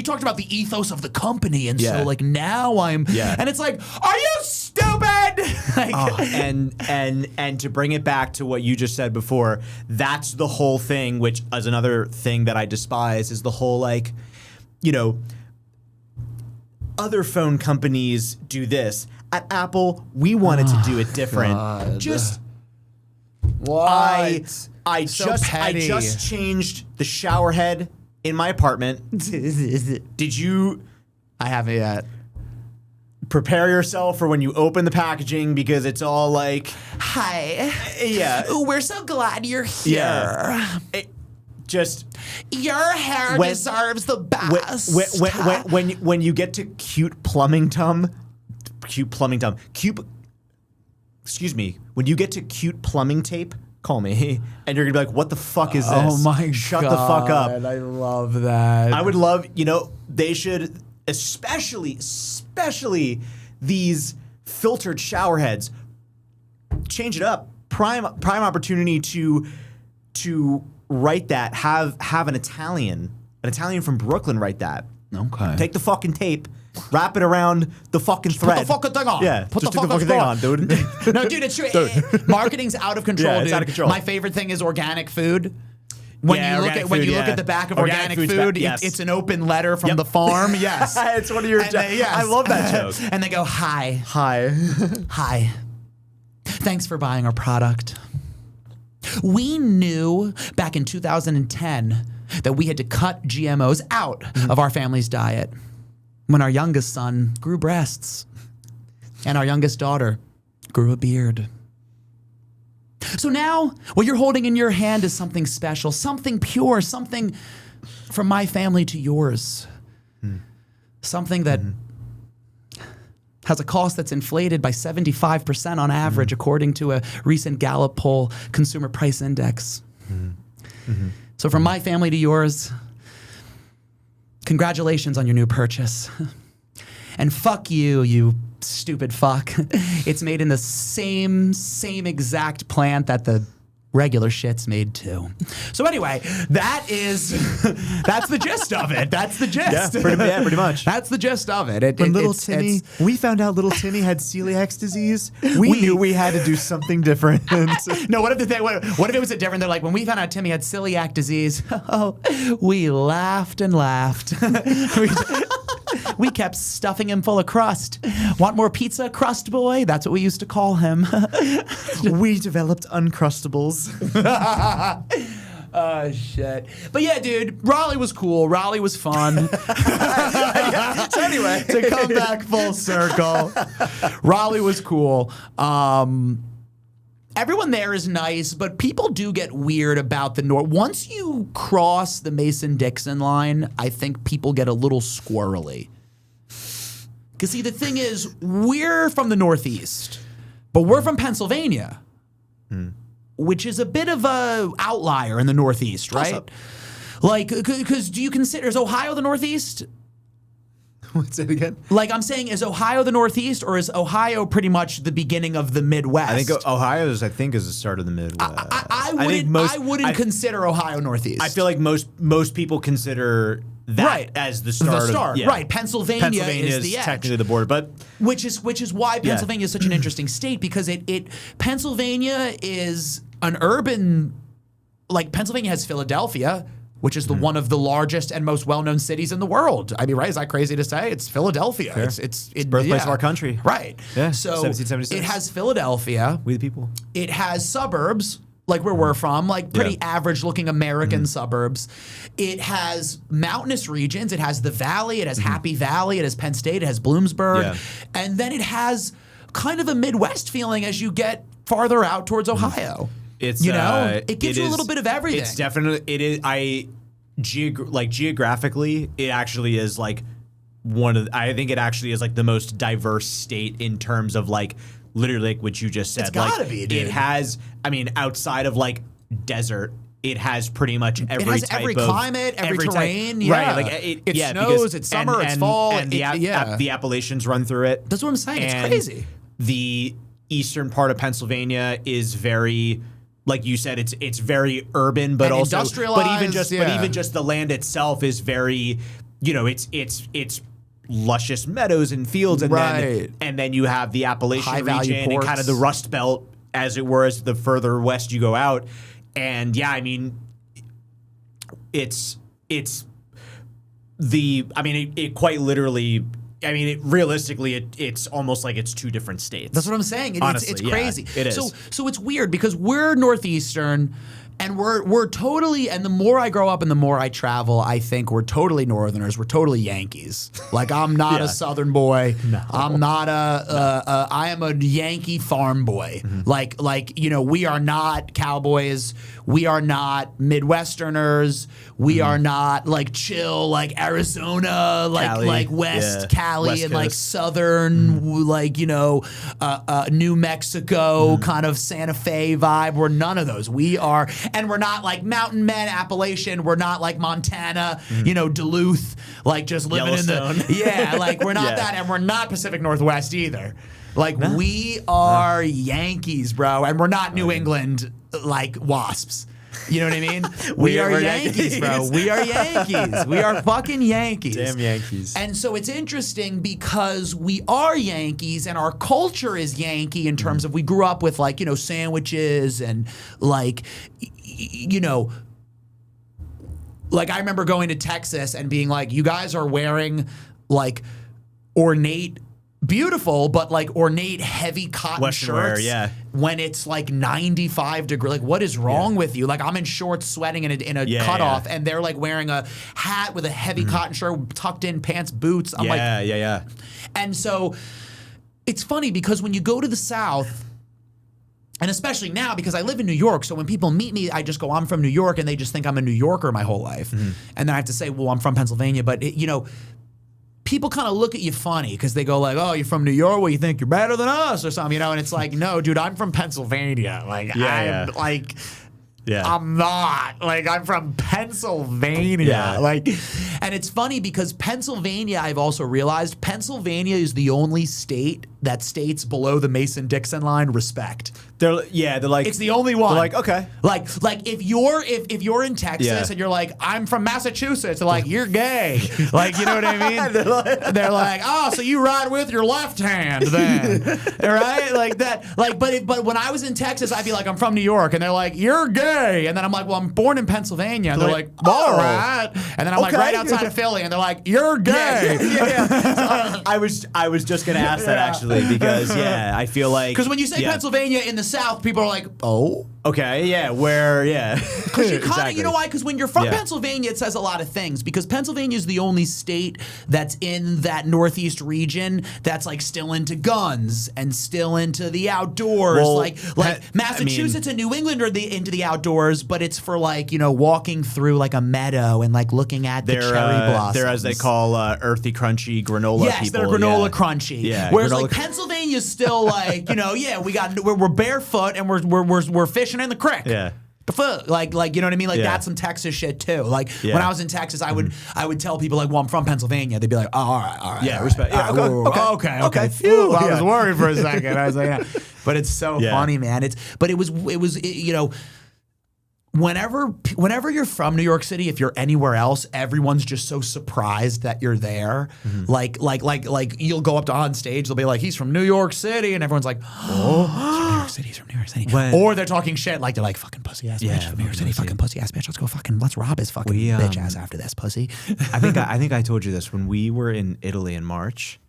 talked about the ethos of the company and so like now I'm and it's like, are you stupid? Like, and to bring it back to what you just said before, that's the whole thing, which is another thing that I despise, is the whole like, you know, other phone companies do this. At Apple, we wanted to do it different. God. Just what? I just changed the shower head in my apartment. Did you? I haven't yet. Prepare yourself for when you open the packaging because it's all like, "Hi, yeah, ooh, we're so glad you're here." Yeah. Your hair deserves the best. When you get to when you get to cute plumbing tape, call me, and you're gonna be like, "What the fuck is this?" Oh my God! Shut the fuck up! I love that. I would love, you know, they should, especially these filtered shower heads, change it up. Prime opportunity to write that. Have an Italian from Brooklyn write that. Okay. Take the fucking tape. Wrap it around the fucking thread. Put the fucking thing on. Yeah, put just the stick the fucking thing on, dude. No, dude, it's true. Marketing's out of control, Yeah, it's dude. out of control. My favorite thing is organic food. When you look at the back of organic food, it's an open letter from the farm. Yes, it's one of your. I love that joke. And they go, "Hi, hi. Thanks for buying our product. We knew back in 2010 that we had to cut GMOs out of our family's diet. when our youngest son grew breasts and our youngest daughter grew a beard. So now what you're holding in your hand is something special, something pure, something from my family to yours. Something that has a cost that's inflated by 75% on average, according to a recent Gallup poll, Consumer Price Index. So from my family to yours, congratulations on your new purchase. And fuck you, you stupid fuck. It's made in the same exact plant that the regular shit's made too. So anyway, that's the gist of it. That's the gist. Yeah, pretty much. That's the gist of it. When we found out little Timmy had celiac disease, we knew we had to do something different. No, what if it was a different? They're like, when we found out Timmy had celiac disease, we laughed and laughed. We kept stuffing him full of crust. Want more pizza, crust boy? That's what we used to call him. We developed Uncrustables. Oh, shit. But yeah, dude, Raleigh was cool. Raleigh was fun. So anyway. To come back full circle, Raleigh was cool. Everyone there is nice, but people do get weird about the north. Once you cross the Mason-Dixon line, I think people get a little squirrely. Because see, the thing is, we're from the Northeast, but we're from Pennsylvania, which is a bit of a outlier in the Northeast, right? Like, because do you consider, is Ohio the Northeast? What's it again? Like I'm saying, is Ohio the Northeast, or is Ohio pretty much the beginning of the Midwest? I think Ohio is the start of the Midwest. I wouldn't consider Ohio Northeast. I feel like most people consider that as the start. Right. Pennsylvania is the edge. Technically the border, but which is why Pennsylvania is such an interesting state, because Pennsylvania is an urban, like Pennsylvania has Philadelphia, which is one of the largest and most well-known cities in the world. I mean, right? Is that crazy to say? It's Philadelphia. Sure. It's birthplace of our country. Right. Yeah. So 1776. it has Philadelphia. We the people. It has suburbs, like where we're from, like pretty average-looking American suburbs. It has mountainous regions. It has the Valley. It has Happy Valley. It has Penn State. It has Bloomsburg. Yeah. And then it has kind of a Midwest feeling as you get farther out towards Ohio. It's it gives you a little bit of everything. It's definitely geographically, it actually is like I think it actually is like the most diverse state in terms of like literally like what you just said. It's gotta be, dude. It has, I mean, outside of like desert, it has pretty much every type every of climate, every terrain. Right, like it snows, it's summer, it's fall, and the Appalachians run through it. That's what I'm saying. It's crazy. The eastern part of Pennsylvania is very, like you said, it's very urban, but and also industrialized, but even just the land itself is very, it's luscious meadows and fields, and then you have the Appalachian region and kind of the Rust Belt, as it were, as the further west you go out. And yeah, I mean, it quite literally. I mean, realistically, it's almost like it's two different states. That's what I'm saying. Honestly, it's crazy. It is. So it's weird because we're Northeastern, and we're totally. And the more I grow up and the more I travel, I think we're totally Northerners. We're totally Yankees. Like I'm not a Southern boy. No. I'm not I am a Yankee farm boy. Like we are not cowboys. We are not Midwesterners. We are not like chill, like Arizona, like West Cali, West and Coast. Like Southern, like New Mexico kind of Santa Fe vibe. We're none of those. We are, and we're not like Mountain Men, Appalachian. We're not like Montana, Duluth, like just living in the like we're not that, and we're not Pacific Northwest either. Like we are Yankees, bro, and we're not New England like Wasps. You know what I mean? We're Yankees, bro. We are Yankees. We are fucking Yankees. Damn Yankees. And so it's interesting because we are Yankees and our culture is Yankee in terms of we grew up with like, sandwiches and like, like I remember going to Texas and being like, you guys are wearing like ornate beautiful, but like ornate, heavy cotton Western shirts. wear, When it's like 95 degrees, like what is wrong with you? Like I'm in shorts, sweating in a cutoff, and they're like wearing a hat with a heavy cotton shirt, tucked in pants, boots. I'm like, And so it's funny because when you go to the South, and especially now because I live in New York, so when people meet me, I just go, I'm from New York, and they just think I'm a New Yorker my whole life. And then I have to say, well, I'm from Pennsylvania, but people kind of look at you funny because they go like, oh, you're from New York? Well, you think you're better than us or something, And it's like, no, dude, I'm from Pennsylvania. Like, I'm not. Like, I'm from Pennsylvania. Like, and it's funny because Pennsylvania, I've also realized, Pennsylvania is the only state that states below the Mason-Dixon line respect. They're like, it's the only one. They're like, okay. Like if you're in Texas and you're like, I'm from Massachusetts, they're like, you're gay. Like, you know what I mean? they're like, oh, so you ride with your left hand then. Right? Like that. Like, but when I was in Texas, I'd be like, I'm from New York, and they're like, you're gay. And then I'm like, well, I'm born in Pennsylvania. And they're like, all right. And then I'm like, right outside of Philly, and they're like, you're gay. So I was just gonna ask that actually, because I feel like, because when you say Pennsylvania in the South, people are like, oh, okay, where, because you kind of, you know why? Because when you're from Pennsylvania, it says a lot of things. Because Pennsylvania is the only state that's in that Northeast region that's like still into guns and still into the outdoors. Well, like Massachusetts and New England are into the outdoors, but it's for like walking through like a meadow and like looking at the cherry blossoms. They're, as they call, earthy, crunchy granola people. Yes, they're granola crunchy. Yeah, whereas like Pennsylvania's still like we're barefoot and we're fishing in the creek. Yeah. Like you know what I mean? Like that's some Texas shit too. Like when I was in Texas, I would tell people like, well, I'm from Pennsylvania. They'd be like, oh, all right. Yeah, respect. Yeah, okay. Phew, I was worried for a second. I was like, but it's so funny, man. Whenever you're from New York City, if you're anywhere else, everyone's just so surprised that you're there. Like you'll go up to on stage, they'll be like, he's from New York City, and everyone's like, oh, he's from New York City. Or they're talking shit, like they're like, fucking pussy ass bitch from New York City, fucking pussy ass bitch. Let's rob his fucking bitch ass after this, pussy. I think I told you this when we were in Italy in March,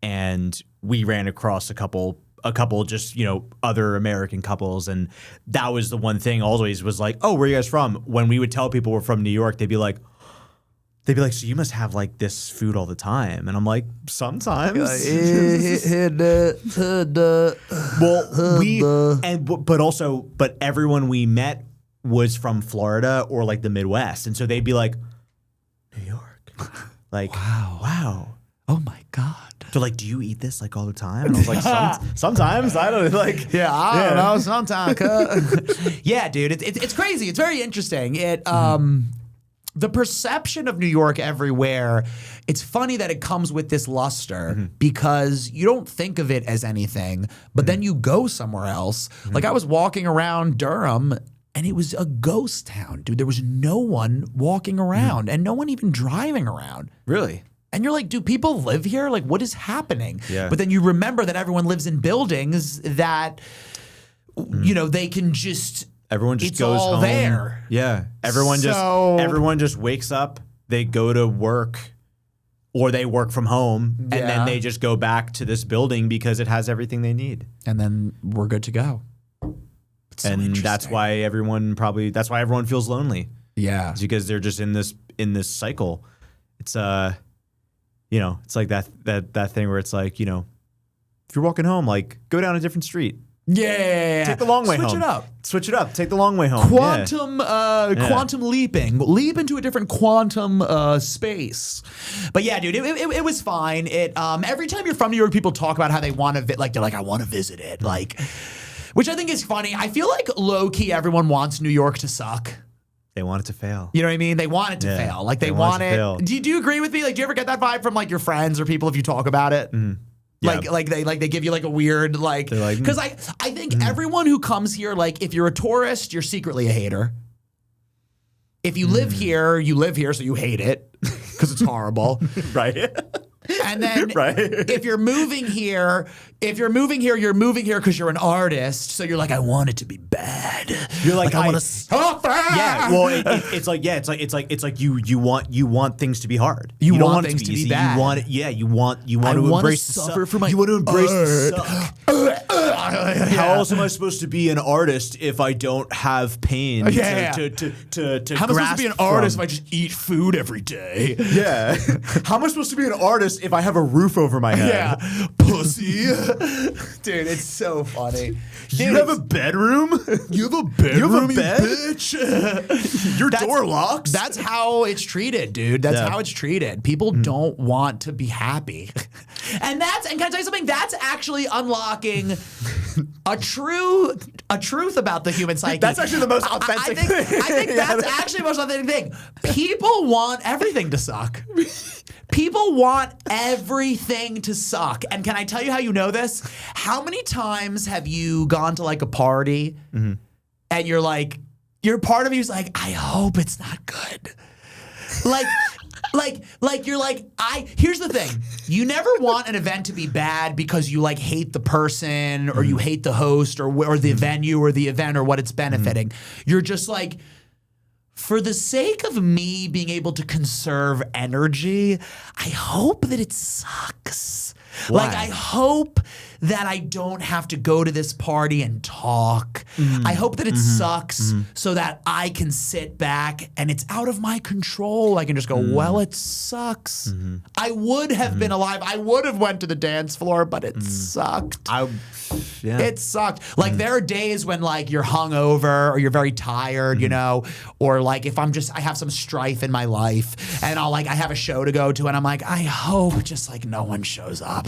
and we ran across a couple just, other American couples. And that was the one thing always was like, oh, where are you guys from? When we would tell people we're from New York, they'd be like, so you must have like this food all the time. And I'm like, sometimes. But everyone we met was from Florida or like the Midwest. And so they'd be like, New York. Like, wow. Oh my God. So like, do you eat this like all the time? And I was like, sometimes. I don't like. I don't know. Sometimes. Yeah, dude. It's crazy. It's very interesting. The perception of New York everywhere. It's funny that it comes with this luster because you don't think of it as anything, but then you go somewhere else. Like I was walking around Durham, and it was a ghost town, dude. There was no one walking around and no one even driving around. Really? And you're like, do people live here? Like, what is happening? Yeah. But then you remember that everyone lives in buildings that, they can just. Everyone just it's goes all home. There. Yeah. Everyone just wakes up. They go to work, or they work from home, and then they just go back to this building because it has everything they need. And then we're good to go. And that's why everyone feels lonely. Yeah. It's because they're just in this cycle. It's it's like that thing where it's like, if you're walking home, like go down a different street. Yeah. Take the long way home. Switch it up. Take the long way home. Quantum leaping. Leap into a different quantum space. But yeah, dude, it was fine. Every time you're from New York, people talk about how they want to they're like, I want to visit it. Like, which I think is funny. I feel like low key everyone wants New York to suck. They want it to fail. You know what I mean? They want it to fail. Like they want it. Fail. Do you agree with me? Like, do you ever get that vibe from like your friends or people if you talk about it? Yeah. Like they give you like a weird like, because I think everyone who comes here, like if you're a tourist, you're secretly a hater. If you live here, so you hate it because it's horrible. Right. And then Right. if you're moving here, you're moving here because you're an artist. So you're like, I want it to be bad. You're like, I want to suffer. Yeah, well, it's like you want things to be hard. You don't want it things to be easy. bad. You want it. Yeah, you want to embrace the suffer suck. for my You want to embrace the art. suck. How else am I supposed to be an artist if I don't have pain to How am I supposed to be an artist if I just eat food every day? Yeah. How am I supposed to be an artist if I have a roof over my head? Yeah, pussy. Dude, it's so funny. You have a bedroom? You have a bedroom, you bed? bitch. Your door locks? That's how it's treated, dude. That's how it's treated. People don't want to be happy. And can I tell you something? That's actually unlocking a truth about the human psyche. That's actually the most authentic thing. I think that's actually the most authentic thing. People want everything to suck. People want everything to suck. And can I tell you how you know this? How many times have you gone to like a party and you're like, your part of you's like, I hope it's not good. Here's the thing. You never want an event to be bad because you like hate the person or you hate the host or the venue or the event or what it's benefiting. You're just like, for the sake of me being able to conserve energy, I hope that it sucks. Why? Like, I hope that I don't have to go to this party and talk. I hope that it sucks so that I can sit back and it's out of my control. I can just go, well, it sucks. I would have been alive. I would have went to the dance floor, but it sucked. It sucked. Like there are days when like you're hungover or you're very tired, you know, or like if I have some strife in my life and I have a show to go to and I'm like, I hope just like no one shows up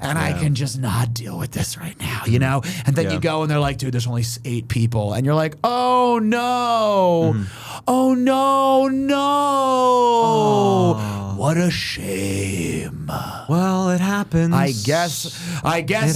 and I can just not deal with this right now, you know? And then you go and they're like, dude, there's only 8 people. And you're like, oh no. Oh no, no. What a shame. Well, it happens. I guess. It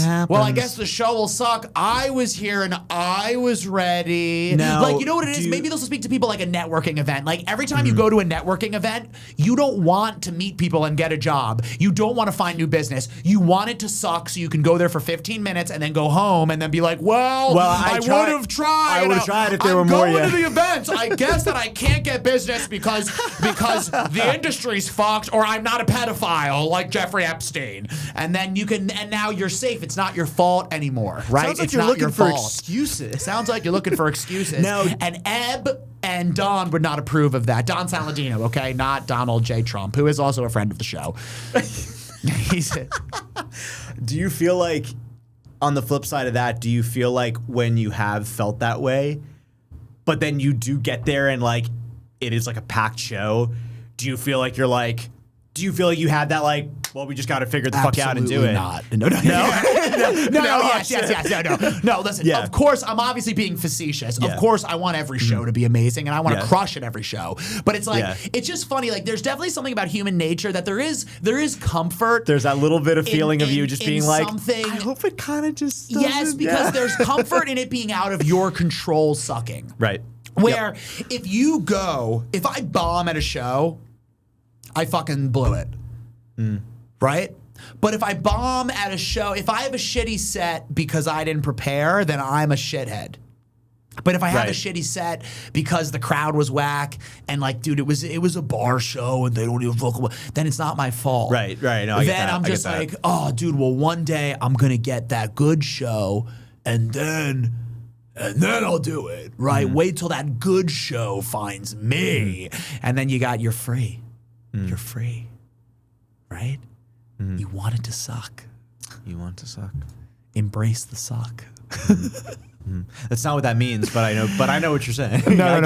happens. Well, I guess the show will suck. I was here and I was ready. Now, like, you know what it is? Maybe they'll speak to people like a networking event. Like every time you go to a networking event, you don't want to meet people and get a job. You don't want to find new business. You want it to suck so you can go there for 15 minutes and then go home and then be like, well I would have tried. I would have tried if there were more. I'm going to the events. I guess that I can't get business because the industry's fucked or I'm not a pedophile like Jeffrey Epstein. And then and now you're safe. It's not your fault anymore, right? Sounds like it's you're not looking your for fault. excuses. Sounds like you're looking for excuses. Now, and Eb and Don would not approve of that. Don Saladino, okay? Not Donald J. Trump, who is also a friend of the show. Do you feel like, on the flip side of that, do you feel like when you have felt that way, but then you do get there and like it is like a packed show, do you feel like you had that like, well, we just got to figure the fuck out and do it? Not. No. No, listen, of course, I'm obviously being facetious. Of course, I want every show to be amazing and I want to crush at every show. But it's like, it's just funny. Like, there's definitely something about human nature that there is comfort. There's that little bit of feeling of you just being like, something. I hope it kind of just doesn't. Yes, because there's comfort in it being out of your control sucking. Right. Where if I bomb at a show, I fucking blew it. Right? But if I bomb at a show, if I have a shitty set because I didn't prepare, then I'm a shithead. But if I have a shitty set because the crowd was whack and like, dude, it was a bar show and they don't even vocal, then it's not my fault. Right. No, I get that. I'm just like, oh, dude, well, one day I'm gonna get that good show and then I'll do it. Right? Wait till that good show finds me. And then you're free. You're free. Right? You want it to suck. You want to suck. Embrace the suck. That's not what that means, but I know what you're saying. No,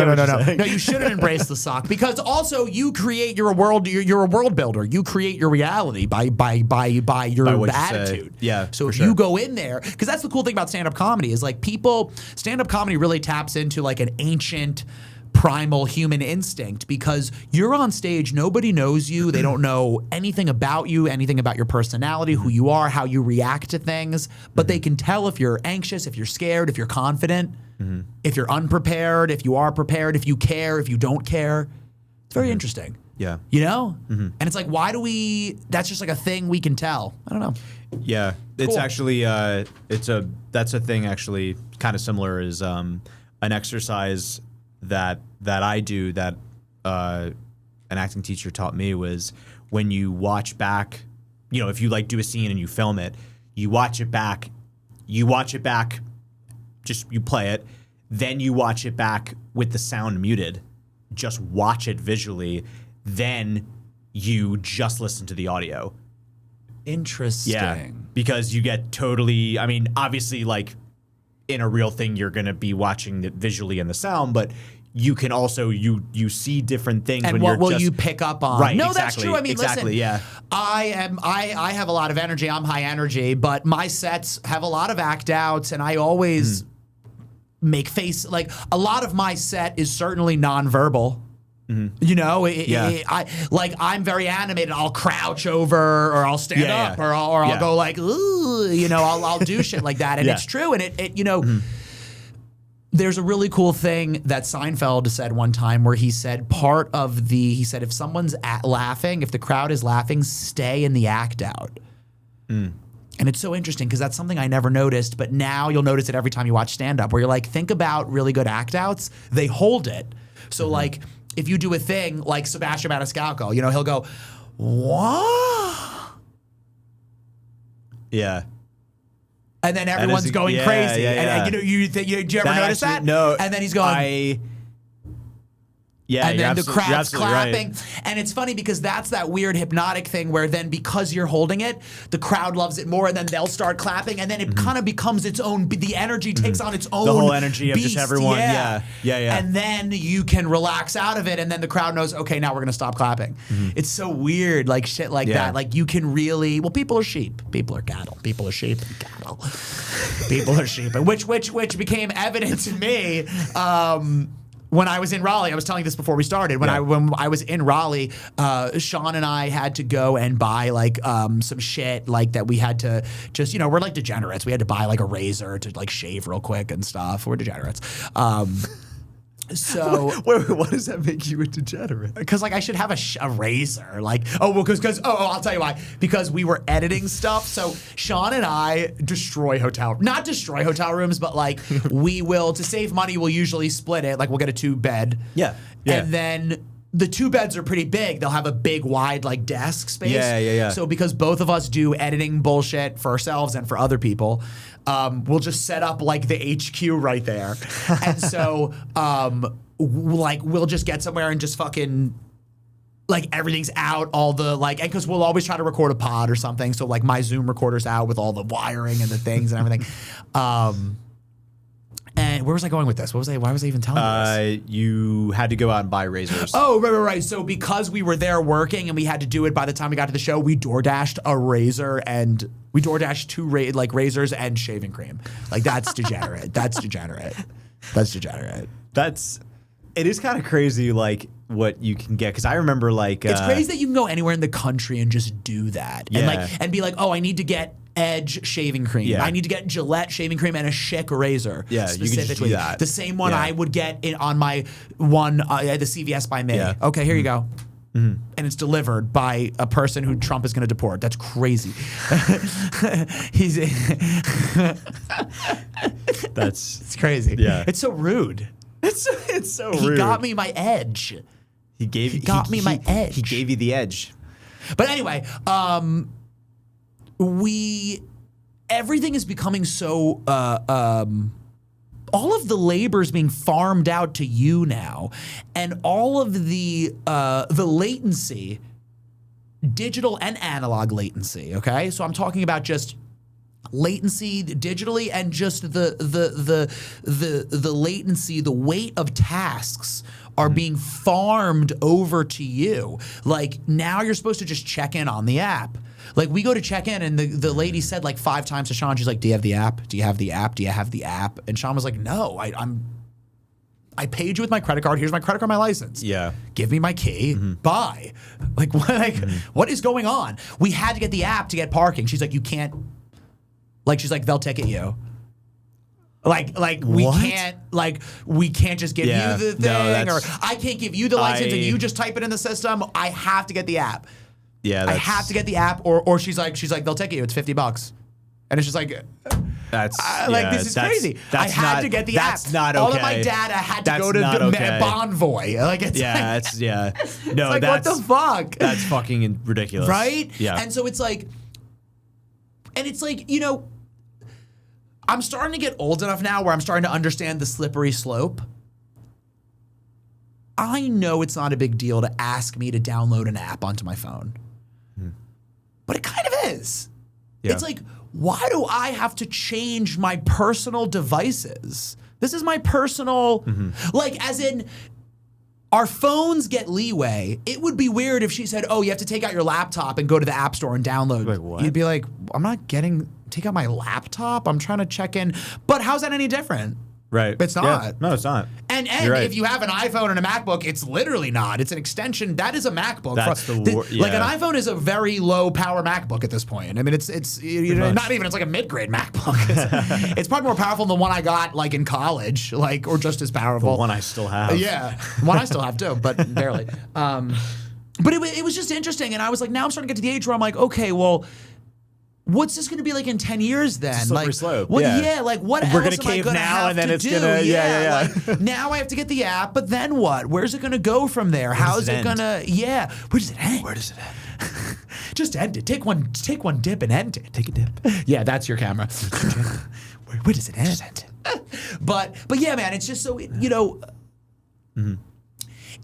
you shouldn't embrace the suck because also you create your world. You're a world builder. You create your reality by your attitude. Yeah. So if you go in there, because that's the cool thing about stand-up comedy is like stand-up comedy really taps into like an ancient primal human instinct because you're on stage, nobody knows you, they don't know anything about you, anything about your personality, who you are, how you react to things, but they can tell if you're anxious, if you're scared, if you're confident, if you're unprepared, if you are prepared, if you care, if you don't care. It's very interesting. Yeah. You know? And it's like, why do we, that's just like a thing we can tell. I don't know. Yeah. It's actually, that's a thing actually kind of similar is an exercise that I do that an acting teacher taught me was when you watch back, you know, if you like do a scene and you film it, you watch it back, just you play it, then you watch it back with the sound muted, just watch it visually, then you just listen to the audio. Interesting. Yeah, because you get totally, I mean, obviously like in a real thing, you're going to be watching it visually and the sound, but you can also, you see different things. And when what you're will just, you pick up on? Right, No, exactly, that's true. I mean, exactly, listen, yeah. I have a lot of energy. I'm high energy, but my sets have a lot of act outs, and I always make face, like a lot of my set is certainly nonverbal. You know, I'm very animated. I'll crouch over, or I'll stand up, or I'll go like, ooh, you know, I'll do shit like that, and it's true. And it you know, there's a really cool thing that Seinfeld said one time where he said he said if someone's laughing, if the crowd is laughing, stay in the act out. And it's so interesting because that's something I never noticed, but now you'll notice it every time you watch stand-up, where you're like, think about really good act outs, they hold it. So like, if you do a thing like Sebastian Maniscalco, you know, he'll go, what? Yeah. And then everyone's going crazy. And you know, did you ever notice that? No. And then he's going, and then the crowd's clapping. Right. And it's funny because that's that weird hypnotic thing where then because you're holding it, the crowd loves it more, and then they'll start clapping, and then it kind of becomes its own, the energy takes on its own. The whole energy of beast. just everyone. Yeah. And then you can relax out of it, and then the crowd knows, okay, now we're going to stop clapping. It's so weird, like shit like that. Like you can really, well, people are sheep. People are cattle. People are sheep and cattle. People are sheep. And which became evident to me, when I was in Raleigh. I was telling you this before we started. When I was in Raleigh, Sean and I had to go and buy like some shit like that. We had to just, you know, we're like degenerates. We had to buy like a razor to like shave real quick and stuff. We're degenerates. So what does that make you a degenerate? Because like I should have a razor. Like because I'll tell you why. Because we were editing stuff. So Sean and I not destroy hotel rooms, but like we will, to save money, we'll usually split it. Like we'll get a 2-bed. Yeah. And then the 2 beds are pretty big. They'll have a big wide like desk space. Yeah. So because both of us do editing bullshit for ourselves and for other people, we'll just set up like the HQ right there. And so like we'll just get somewhere and just fucking like everything's out, all the like, and because we'll always try to record a pod or something. So like my Zoom recorder's out with all the wiring and the things and everything. And where was I going with this? Why was I even telling you this? You had to go out and buy razors. Oh, right. So because we were there working and we had to do it by the time we got to the show, we DoorDashed a razor, and we DoorDashed 2 razors and shaving cream. Like that's degenerate. That's degenerate. It is kind of crazy, like what you can get. Because I remember like it's crazy that you can go anywhere in the country and just do that, and be like, oh, I need to get Edge shaving cream. Yeah. I need to get Gillette shaving cream and a Schick razor. Yeah, you can just do that. The same one I would get on my one at the CVS by me. Yeah. Okay, here you go. And it's delivered by a person who Trump is going to deport. That's crazy. It's crazy. Yeah. It's so rude. It's so rude. He got me my edge. He got me my edge. He gave you the edge. But anyway, everything is becoming so all of the labor is being farmed out to you now, and all of the latency, digital and analog latency. Okay, so I'm talking about just latency digitally and just the latency, the weight of tasks are being farmed over to you. Like now you're supposed to just check in on the app. Like we go to check in and the lady said like 5 times to Sean, she's like, do you have the app? Do you have the app? Do you have the app? And Sean was like, no, I paid you with my credit card. Here's my credit card, my license. Yeah. Give me my key. Bye. Like what is going on? We had to get the app to get parking. She's like, you can't. Like she's like, they'll ticket you. Like we can't just give you the thing, or I can't give you the license and you just type it in the system. I have to get the app. Yeah, I have to get the app, or she's like they'll take it. It's $50, and it's just like this is crazy. I had to get the app. That's not okay. All of my data had to go to Bonvoy. No, that's what the fuck? That's fucking ridiculous, right? Yeah, and so it's like, you know. I'm starting to get old enough now where I'm starting to understand the slippery slope. I know it's not a big deal to ask me to download an app onto my phone. But it kind of is. Yeah. It's like, why do I have to change my personal devices? This is my personal, as in, our phones get leeway. It would be weird if she said, oh, you have to take out your laptop and go to the App Store and download. Like what? You'd be like, I'm not take out my laptop. I'm trying to check in. But how's that any different? Right. It's not. Yeah. No, it's not. And if you have an iPhone and a MacBook, it's literally not. It's an extension. That is a MacBook. That's Like an iPhone is a very low power MacBook at this point. I mean, it's not even. It's like a mid-grade MacBook. It's probably more powerful than the one I got like in college, or just as powerful. The one I still have. Yeah, one I still have too, but barely. But it was just interesting, and I was like, now I'm starting to get to the age where I'm like, okay, well. What's this going to be like in 10 years then? It's a slippery slope. What else We're gonna cave now and then it's do? Gonna, yeah. Now I have to get the app, but then what? Where's it going to go from there? How's it going to, where does it end? Where does it end? Just end it. Take one dip and end it. Take a dip. Yeah, that's your camera. Where does it end? Just end it. But yeah, man, it's just so,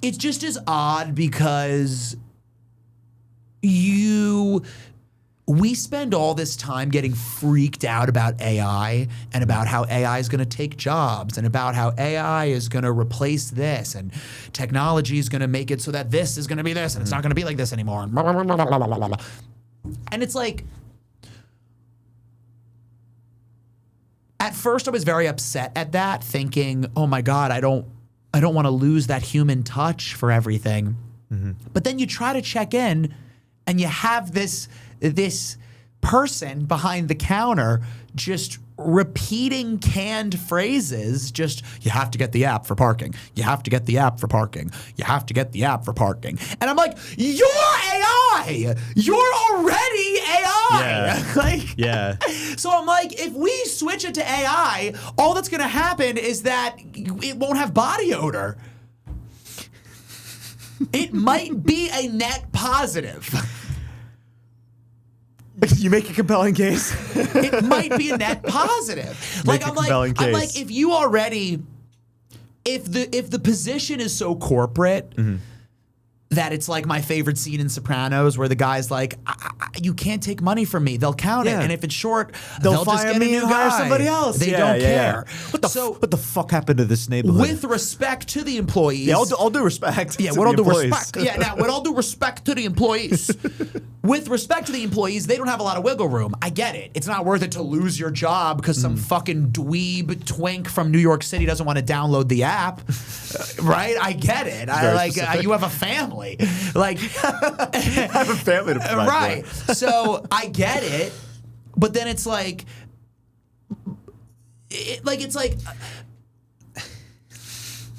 it's just as odd because we spend all this time getting freaked out about AI and about how AI is going to take jobs and about how AI is going to replace this and technology is going to make it so that this is going to be this and it's not going to be like this anymore. And it's like, at first I was very upset at that, thinking, oh my God, I don't want to lose that human touch for everything. But then you try to check in and you have this person behind the counter just repeating canned phrases, just, you have to get the app for parking. You have to get the app for parking. You have to get the app for parking. And I'm like, you're AI! You're already AI! Yeah. So I'm like, if we switch it to AI, all that's going to happen is that it won't have body odor. It might be a net positive. You make a compelling case. It might be a net positive. I'm like, if you already, if the position is so corporate that it's like my favorite scene in Sopranos where the guy's like, you can't take money from me. They'll count it. And if it's short, they'll just get a new guy. Hire somebody else. They don't care. What the fuck happened to this neighborhood? With respect to the employees. Yeah, all due respect. Yeah, with all due respect. Yeah, now, with all due respect to the employees. With respect to the employees, they don't have a lot of wiggle room. I get it. It's not worth it to lose your job because some fucking dweeb twink from New York City doesn't want to download the app. Right? I get it. You have a family. I have a family to provide right. For. So I get it, but then it's like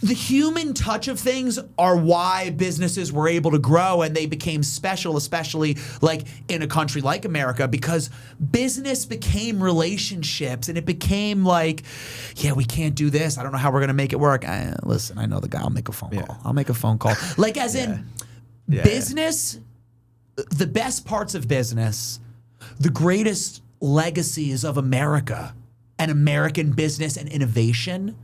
the human touch of things are why businesses were able to grow and they became special, especially like in a country like America, because business became relationships and it became like, yeah, we can't do this. I don't know how we're going to make it work. Listen, I know the guy. I'll make a phone call. I'll make a phone call. Like as in business, the best parts of business, the greatest legacies of America and American business and innovation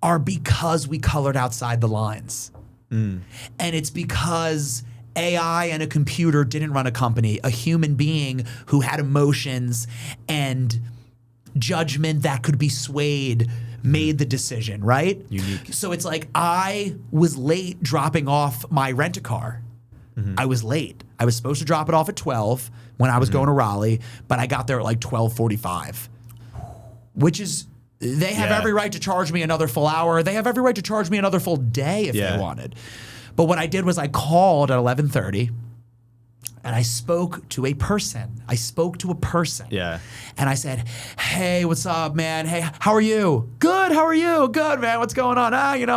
are because we colored outside the lines. And it's because AI and a computer didn't run a company. A human being who had emotions and judgment that could be swayed made the decision, right? Unique. So it's like I was late dropping off my rent-a-car. I was late. I was supposed to drop it off at 12 when I was going to Raleigh, but I got there at like 12:45, which is... They have every right to charge me another full hour. They have every right to charge me another full day if they wanted. But what I did was I called at 11:30 and I spoke to a person. Yeah. And I said, hey, what's up, man? Hey, how are you? Good, how are you? Good, man, what's going on?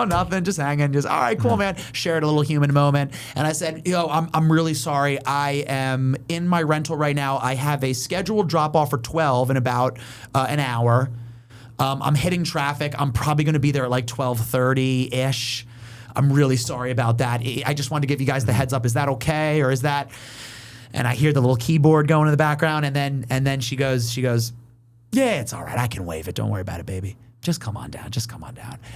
Nothing, just hanging, just, all right, cool, man. Shared a little human moment. And I said, I'm really sorry. I am in my rental right now. I have a scheduled drop-off for 12 in about an hour. I'm hitting traffic. I'm probably gonna be there at like 12:30-ish. I'm really sorry about that. I just wanted to give you guys the heads up. Is that okay, or is that... And I hear the little keyboard going in the background, and then she goes, yeah, it's all right. I can wave it. Don't worry about it, baby. Just come on down.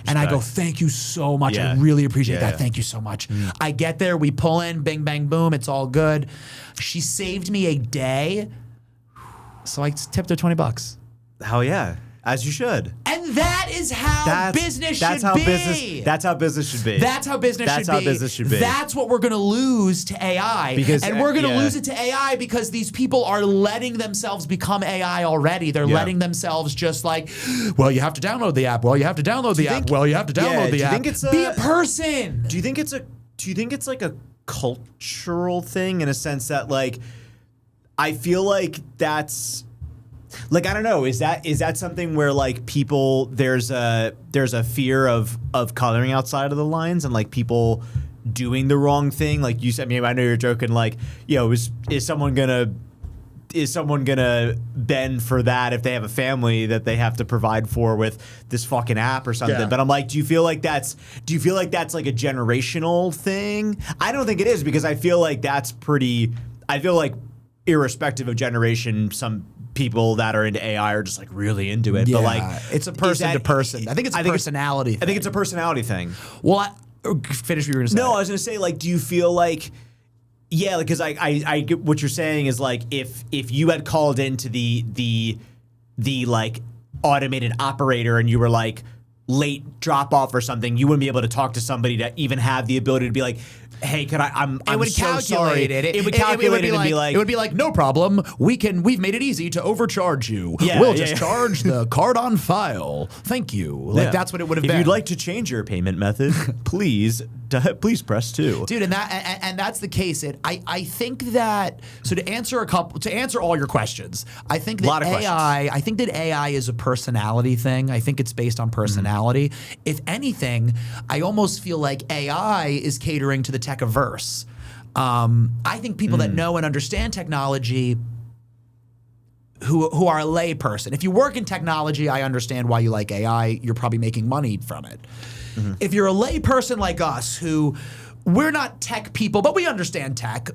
And I go, thank you so much. Yeah. I really appreciate that. Yeah. Thank you so much. I get there, we pull in, bing, bang, boom. It's all good. She saved me a day, so I tipped her $20. Hell yeah. As you should. And that is how business should be. That's how business should be. That's how business should be. That's what we're going to lose to AI. And we're going to lose it to AI because these people are letting themselves become AI already. They're letting themselves just like, well, you have to download the app. Well, you have to download the app. Well, you have to download the app. Be a person. Do you think it's like a cultural thing in a sense that like I feel like that's like, I don't know, is that something where like people there's a fear of coloring outside of the lines and like people doing the wrong thing? Like you said, I mean, I know you're joking, like, is someone gonna bend for that if they have a family that they have to provide for with this fucking app or something? Yeah. But I'm like, do you feel like that's like a generational thing? I don't think it is, because I feel like irrespective of generation, some people that are into AI are just like really into it. Yeah, but like, it's a person to person. I think it's a personality thing. I think it's a personality thing. Well, finish what you were going to say. No, I was going to say, like, do you feel like, yeah, like, because I get what you're saying is like, if you had called into the like automated operator and you were like late drop off or something, you wouldn't be able to talk to somebody to even have the ability to be like, hey, could I'm so sorry. It would calculate it and be like, it would be like, no problem. We've made it easy to overcharge you. Yeah, we'll just charge the card on file. Thank you. Like that's what it would have been. If you'd like to change your payment method, please press 2. Dude, and that's the case. I think that, so to answer all your questions, I think that AI is a personality thing. I think it's based on personality. If anything, I almost feel like AI is catering to the tech-averse. I think people that know and understand technology who are a lay person. If you work in technology, I understand why you like AI. You're probably making money from it. If you're a lay person like us, who we're not tech people, but we understand tech.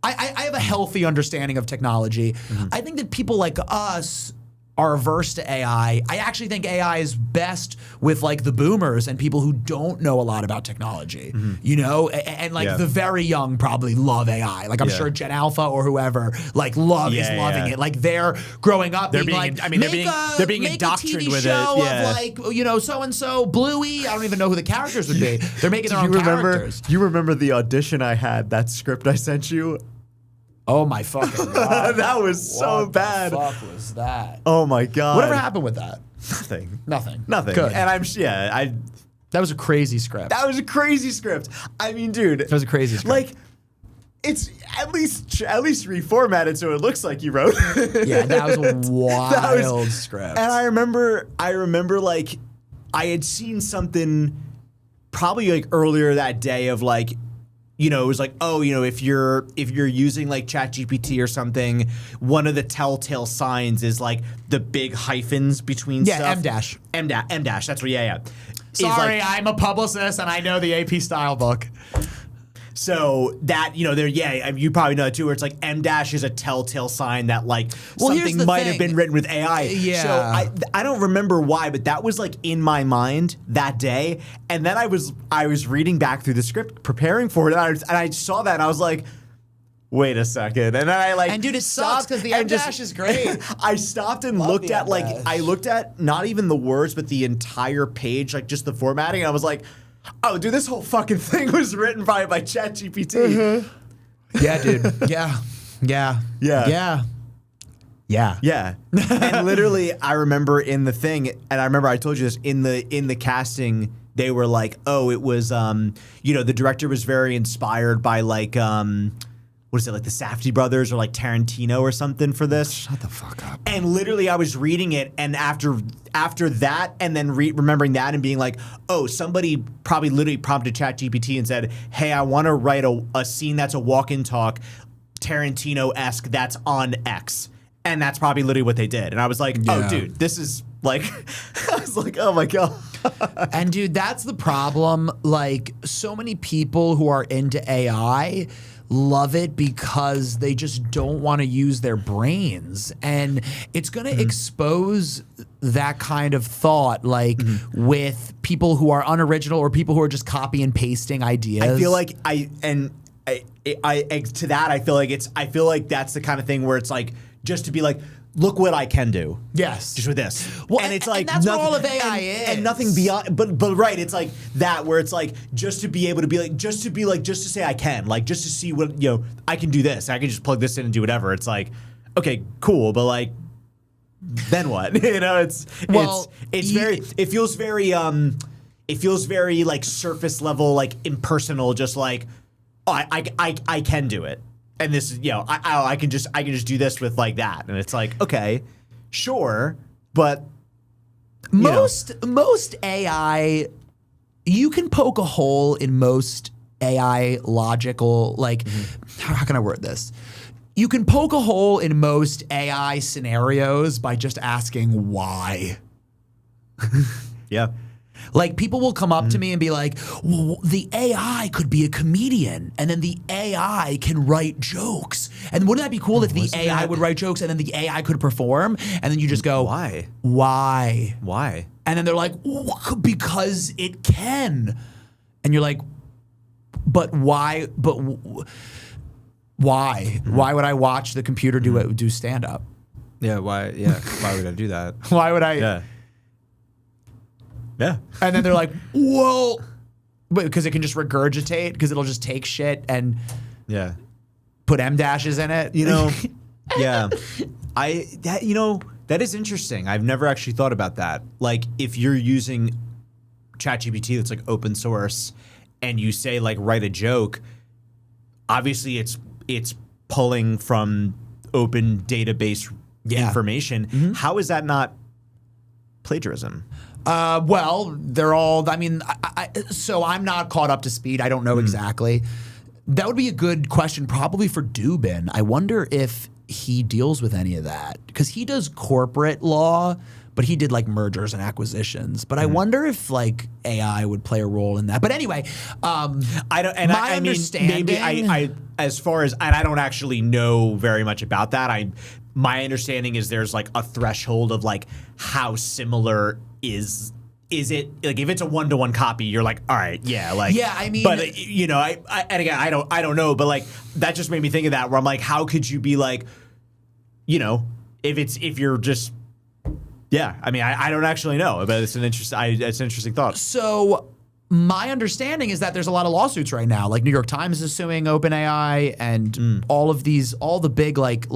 I have a healthy understanding of technology. I think that people like us are averse to AI. I actually think AI is best with like the boomers and people who don't know a lot about technology, and like the very young probably love AI. Like I'm sure Gen Alpha or whoever like is loving it. Like they're growing up. They're being indoctrinated with it. Of like, so and so Bluey. I don't even know who the characters would be. They're making their own characters. Do you remember the audition I had? That script I sent you. Oh my fucking God. That was so bad. What the fuck was that? Oh my God. Whatever happened with that? Nothing. Good. And that was a crazy script. That was a crazy script. I mean, dude. That was a crazy script. Like, it's at least reformatted so it looks like you wrote. Yeah, that was a wild script. And I remember like I had seen something probably like earlier that day of like, it was like, if you're using like ChatGPT or something, one of the telltale signs is like the big hyphens between stuff. M dash. That's what. Yeah. Sorry, I'm a publicist and I know the AP style book. So that, you probably know it too, where it's like M dash is a telltale sign that like something might have been written with AI. Yeah. So I don't remember why, but that was like in my mind that day. And then I was reading back through the script, preparing for it, and I saw that and I was like, wait a second. And then I like, and dude, it sucks because the M dash is great. I stopped and looked at I looked at not even the words, but the entire page, like just the formatting. And I was like, oh, dude, this whole fucking thing was written probably by ChatGPT. Yeah, dude. Yeah. And literally, I remember in the thing, and I remember I told you this, in the casting, they were like, oh, it was, the director was very inspired by like, what is it, like the Safdie brothers or like Tarantino or something for this. Shut the fuck up. And literally I was reading it, and after that, and then remembering that and being like, oh, somebody probably literally prompted ChatGPT and said, hey, I want to write a scene that's a walk-in talk, Tarantino-esque, that's on X. And that's probably literally what they did. And I was like, oh, dude, this is like, I was like, oh my God. And dude, that's the problem. Like, so many people who are into AI love it because they just don't want to use their brains. And it's going to expose that kind of thought, like with people who are unoriginal or people who are just copy and pasting ideas. I feel like I feel like that's the kind of thing where it's like, just to be like, look what I can do. Yes. Just with this. Well, and it's like and that's nothing, what all of AI is. And nothing beyond, but right, it's like that where it's like, just to be able to be like, just to say I can, like, just to see what, I can do this. I can just plug this in and do whatever. It's like, okay, cool, but like, then what? It feels very like surface level, like impersonal, just like, oh, I can do it. And this is, I can just do this with like that. And it's like, okay, sure, but most AI, you can poke a hole in most AI logical, like, how can I word this? You can poke a hole in most AI scenarios by just asking why. Yeah. Like, people will come up to me and be like, well, the AI could be a comedian, and then the AI can write jokes. And wouldn't that be cool if the AI would write jokes and then the AI could perform? And then you just go, why? Why? And then they're like, because it can. And you're like, but why? Why? Why would I watch the computer do stand-up? Yeah, why? Yeah, why would I do that? Why would I? Yeah. And then they're like, well, because it can just regurgitate, because it'll just take shit and put M dashes in it. Yeah. That is interesting. I've never actually thought about that. Like, if you're using ChatGPT that's like open source and you say like write a joke, obviously it's pulling from open database information. How is that not plagiarism? Well, they're all, I mean, so I'm not caught up to speed. I don't know exactly. That would be a good question probably for Dubin. I wonder if he deals with any of that, because he does corporate law, but he did like mergers and acquisitions. But I wonder if like AI would play a role in that. But anyway, I don't actually know very much about that. My understanding is there's like a threshold of like how similar is it, like if it's a 1-to-1 copy, you're like, all right, yeah, like, yeah, I mean, but and again, I don't know, but like that just made me think of that, where I'm like, how could you be like, if you're just, I mean, I don't actually know, but it's an interesting thought. So my understanding is that there's a lot of lawsuits right now. Like New York Times is suing OpenAI, and all the big like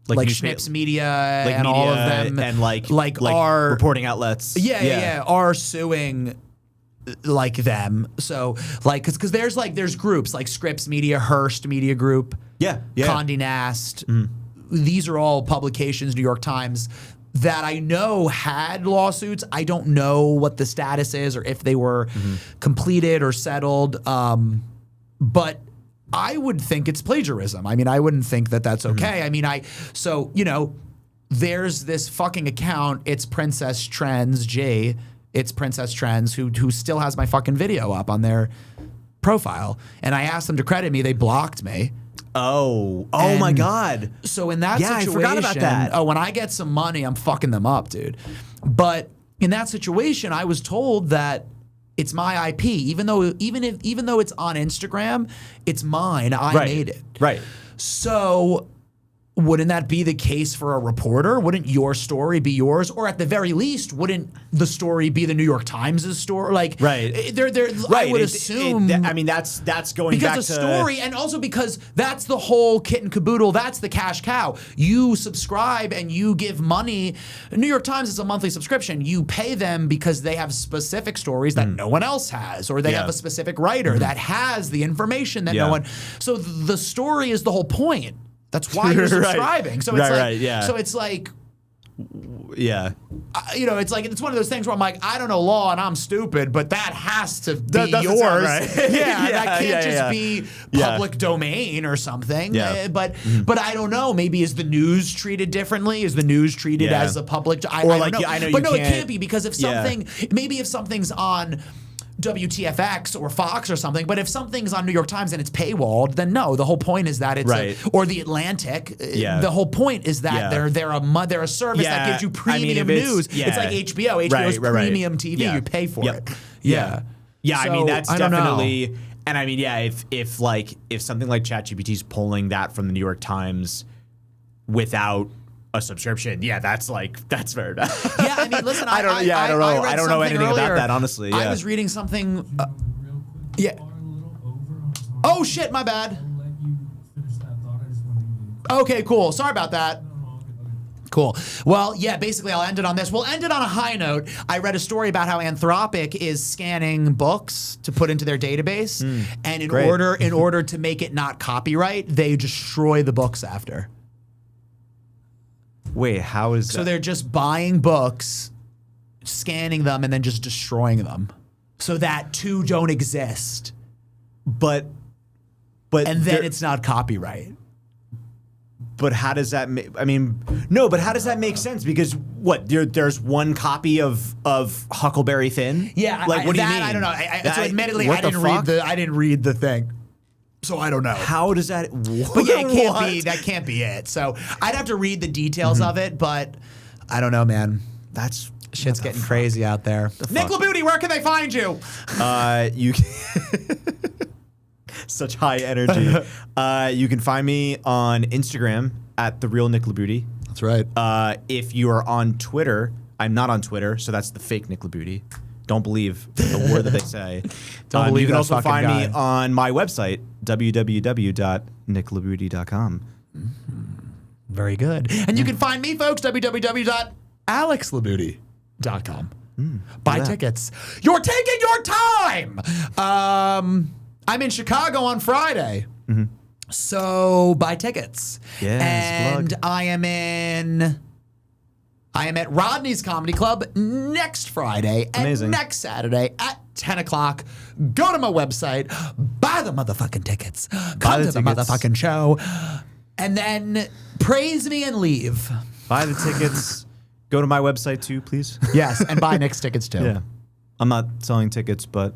Schnips Media and all of them, and like are reporting outlets, are suing like them. So like, because there's groups like Scripps Media, Hearst Media Group, Condé Nast. These are all publications, New York Times, that I know had lawsuits. I don't know what the status is or if they were completed or settled. But I would think it's plagiarism. I mean, I wouldn't think that that's okay. I mean, there's this fucking account, it's Princess Trends, it's Princess Trends, who still has my fucking video up on their profile. And I asked them to credit me, they blocked me. Oh my God. So in that situation, I forgot about that. When I get some money, I'm fucking them up, dude. But in that situation, I was told that it's my IP, even though it's on Instagram, it's mine. I made it. Right. So wouldn't that be the case for a reporter? Wouldn't your story be yours? Or at the very least, wouldn't the story be the New York Times' story? Like, right. I would assume. I mean, that's going back to... Because the story, and also because that's the whole kit and caboodle, that's the cash cow. You subscribe and you give money. New York Times is a monthly subscription. You pay them because they have specific stories that no one else has, or they have a specific writer that has the information that no one... So the story is the whole point. That's why you're subscribing. So it's So it's like, it's one of those things where I'm like, I don't know law and I'm stupid, but that has to be yours. Right. That can't just be public domain or something. Yeah. But I don't know. Maybe is the news treated differently? Is the news treated as a public? I don't know. But no, it can't be, because if something, maybe if something's on WTFX or Fox or something, but if something's on New York Times and it's paywalled, then no. The whole point is that it's or the Atlantic. The whole point is that they're a service that gives you premium news. It's like HBO. HBO's premium TV. You pay for it. Yeah. I mean, that's definitely. And I mean, if something like ChatGPT is pulling that from the New York Times without a subscription, that's fair enough. I mean, listen, I don't know anything about that, honestly. I was reading something. Oh shit, my bad. Okay, cool. Sorry about that. Cool. Well, basically I'll end it on this. We'll end it on a high note. I read a story about how Anthropic is scanning books to put into their database, and in order to make it not copyright, they destroy the books after. Wait, how is that? So they're just buying books, scanning them, and then just destroying them, so that two don't exist. But and then it's not copyright. But how does that make? I mean, no. But how does that make sense? Because there's one copy of Huckleberry Finn. Yeah, what do you mean? I don't know. So admittedly, I didn't read the thing. So I don't know. How does that? But it can't be. That can't be it. So I'd have to read the details of it, but I don't know, man. That's shit's getting crazy out there. Nick Libutti, where can they find you? You. Such high energy. You can find me on Instagram at the real Nick Libutti. That's right. If you are on Twitter, I'm not on Twitter, so that's the fake Nick Libutti. Don't believe the word that they say. Don't believe. You can also find me on my website, www.nicklibutti.com. Very good. And you can find me, folks, www.alexlibutti.com. Buy tickets. You're taking your time. I'm in Chicago on Friday. So buy tickets. And plug. I am at Rodney's Comedy Club next Friday and next Saturday at 10 o'clock. Go to my website, buy the motherfucking tickets, come to the motherfucking show, and then praise me and leave. Buy the tickets. Go to my website too, please. Yes, and buy Nick's tickets too. Yeah. I'm not selling tickets, but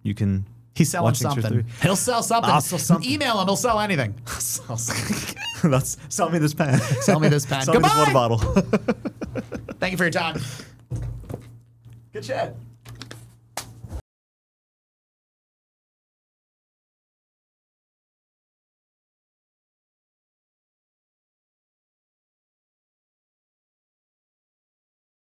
you can... He's selling something. He'll sell something. I'll sell something. Email him. He'll sell anything. Sell me this pen. Sell me this pen. Sell Goodbye. me this water bottle. Thank you for your time. Good chat.